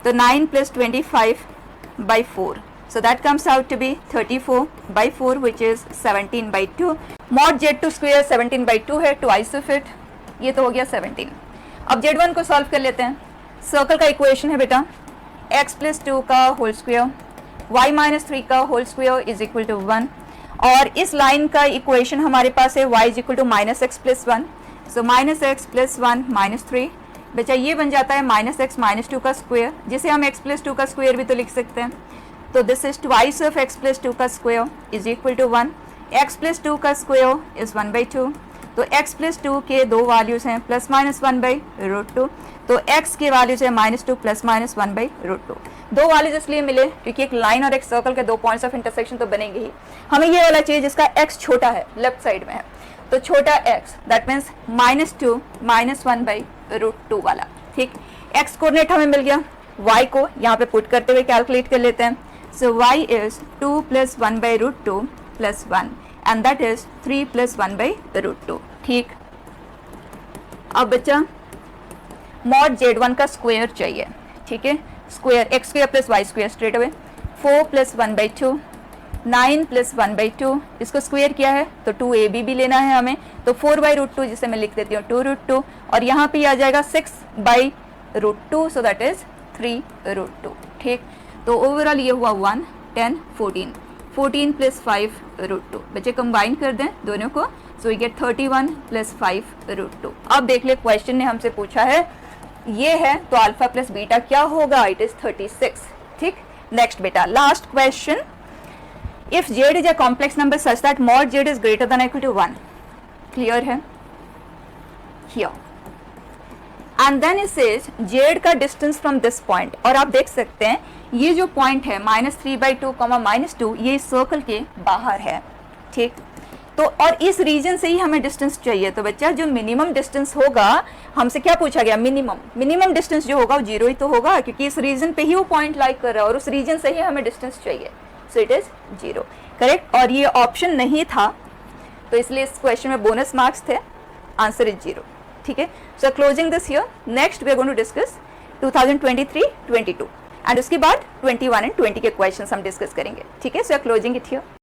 तो 9 + 25/4, so that comes out to be 34/4 which is 17/2। mod Z2 square 17/2 है, twice of it, ये तो हो गया 17। अब Z1 को सॉल्व कर लेते हैं। सर्कल का इक्वेशन है बेटा x + 2 का होल स्क्वायर, y - 3 का whole square is equal to 1, और इस लाइन का इक्वेशन हमारे पास है y is equal to -x + 1, so -x + 1 -3। बच्चा ये बन जाता है -x - 2 का स्क्वायर, जिसे हम x + 2 का स्क्वायर भी तो लिख सकते हैं। तो this is twice of x + 2 का square is equal to 1। x + 2 का स्क्वायर इज 1/2। तो x + 2 के दो वैल्यूज हैं +-1/√2, तो x के वैल्यूज है -2 +-1/√2। दो वैल्यूज इसलिए मिले क्योंकि एक लाइन और एक सर्कल के दो पॉइंट्स ऑफ इंटरसेक्शन तो बनेंगे ही। हमें ये वाला चाहिए जिसका x छोटा है, लेफ्ट साइड में है, तो छोटा x दैट मीन्स -2 -1/√2 वाला, ठीक। x कोऑर्डिनेट हमें मिल गया, y को यहाँ पे पुट करते हुए कैलकुलेट कर लेते हैं। सो y is 2 + 1/√2 + 1 and that is 3 + 1/√2, ठीक। अब बच्चा मॉड Z1 का स्क्वायर चाहिए, ठीक है। Square x² + y² straight away 4 + 1/2, 9 + 1/2, इसको स्क्वायर किया है तो 2ab भी लेना है हमें, तो 4/√2 जिसे मैं लिख देती हूँ 2√2, और यहाँ पे आ जाएगा 6/√2, सो दैट इज 3√2, ठीक। तो ओवरऑल ये हुआ 1 10 14 14 + 5√2। बच्चे कंबाइन कर दें दोनों को, सो वी गेट 31 + 5√2। अब देख ले क्वेश्चन ने हमसे पूछा है ये है तो अल्फा प्लस बीटा क्या होगा, इट इज 36। ठीक, नेक्स्ट बेटा last question, if z is a complex number such that mod z is greater than equal to 1, clear है here, and then it says z का डिस्टेंस फ्रॉम दिस पॉइंट, और आप देख सकते हैं ये जो पॉइंट है -3/2, -2, ये इस सर्कल के बाहर है। ठीक, तो और इस रीजन से ही हमें डिस्टेंस चाहिए, तो बच्चा जो मिनिमम डिस्टेंस होगा, हमसे क्या पूछा गया, मिनिमम डिस्टेंस जो होगा वो 0 ही तो होगा, क्योंकि इस रीजन पे ही वो पॉइंट लाइक कर रहा है और उस रीजन से ही हमें डिस्टेंस चाहिए, सो इट इज 0, करेक्ट। और ये ऑप्शन नहीं था तो इसलिए इस क्वेश्चन में बोनस मार्क्स थे, आंसर इज 0। ठीक है, so closing this here, next we are going to discuss 2023-22 and उसके बाद 21 एंड 20 के क्वेश्चंस हम डिस्कस करेंगे। ठीक है, सो क्लोजिंग इट हियर।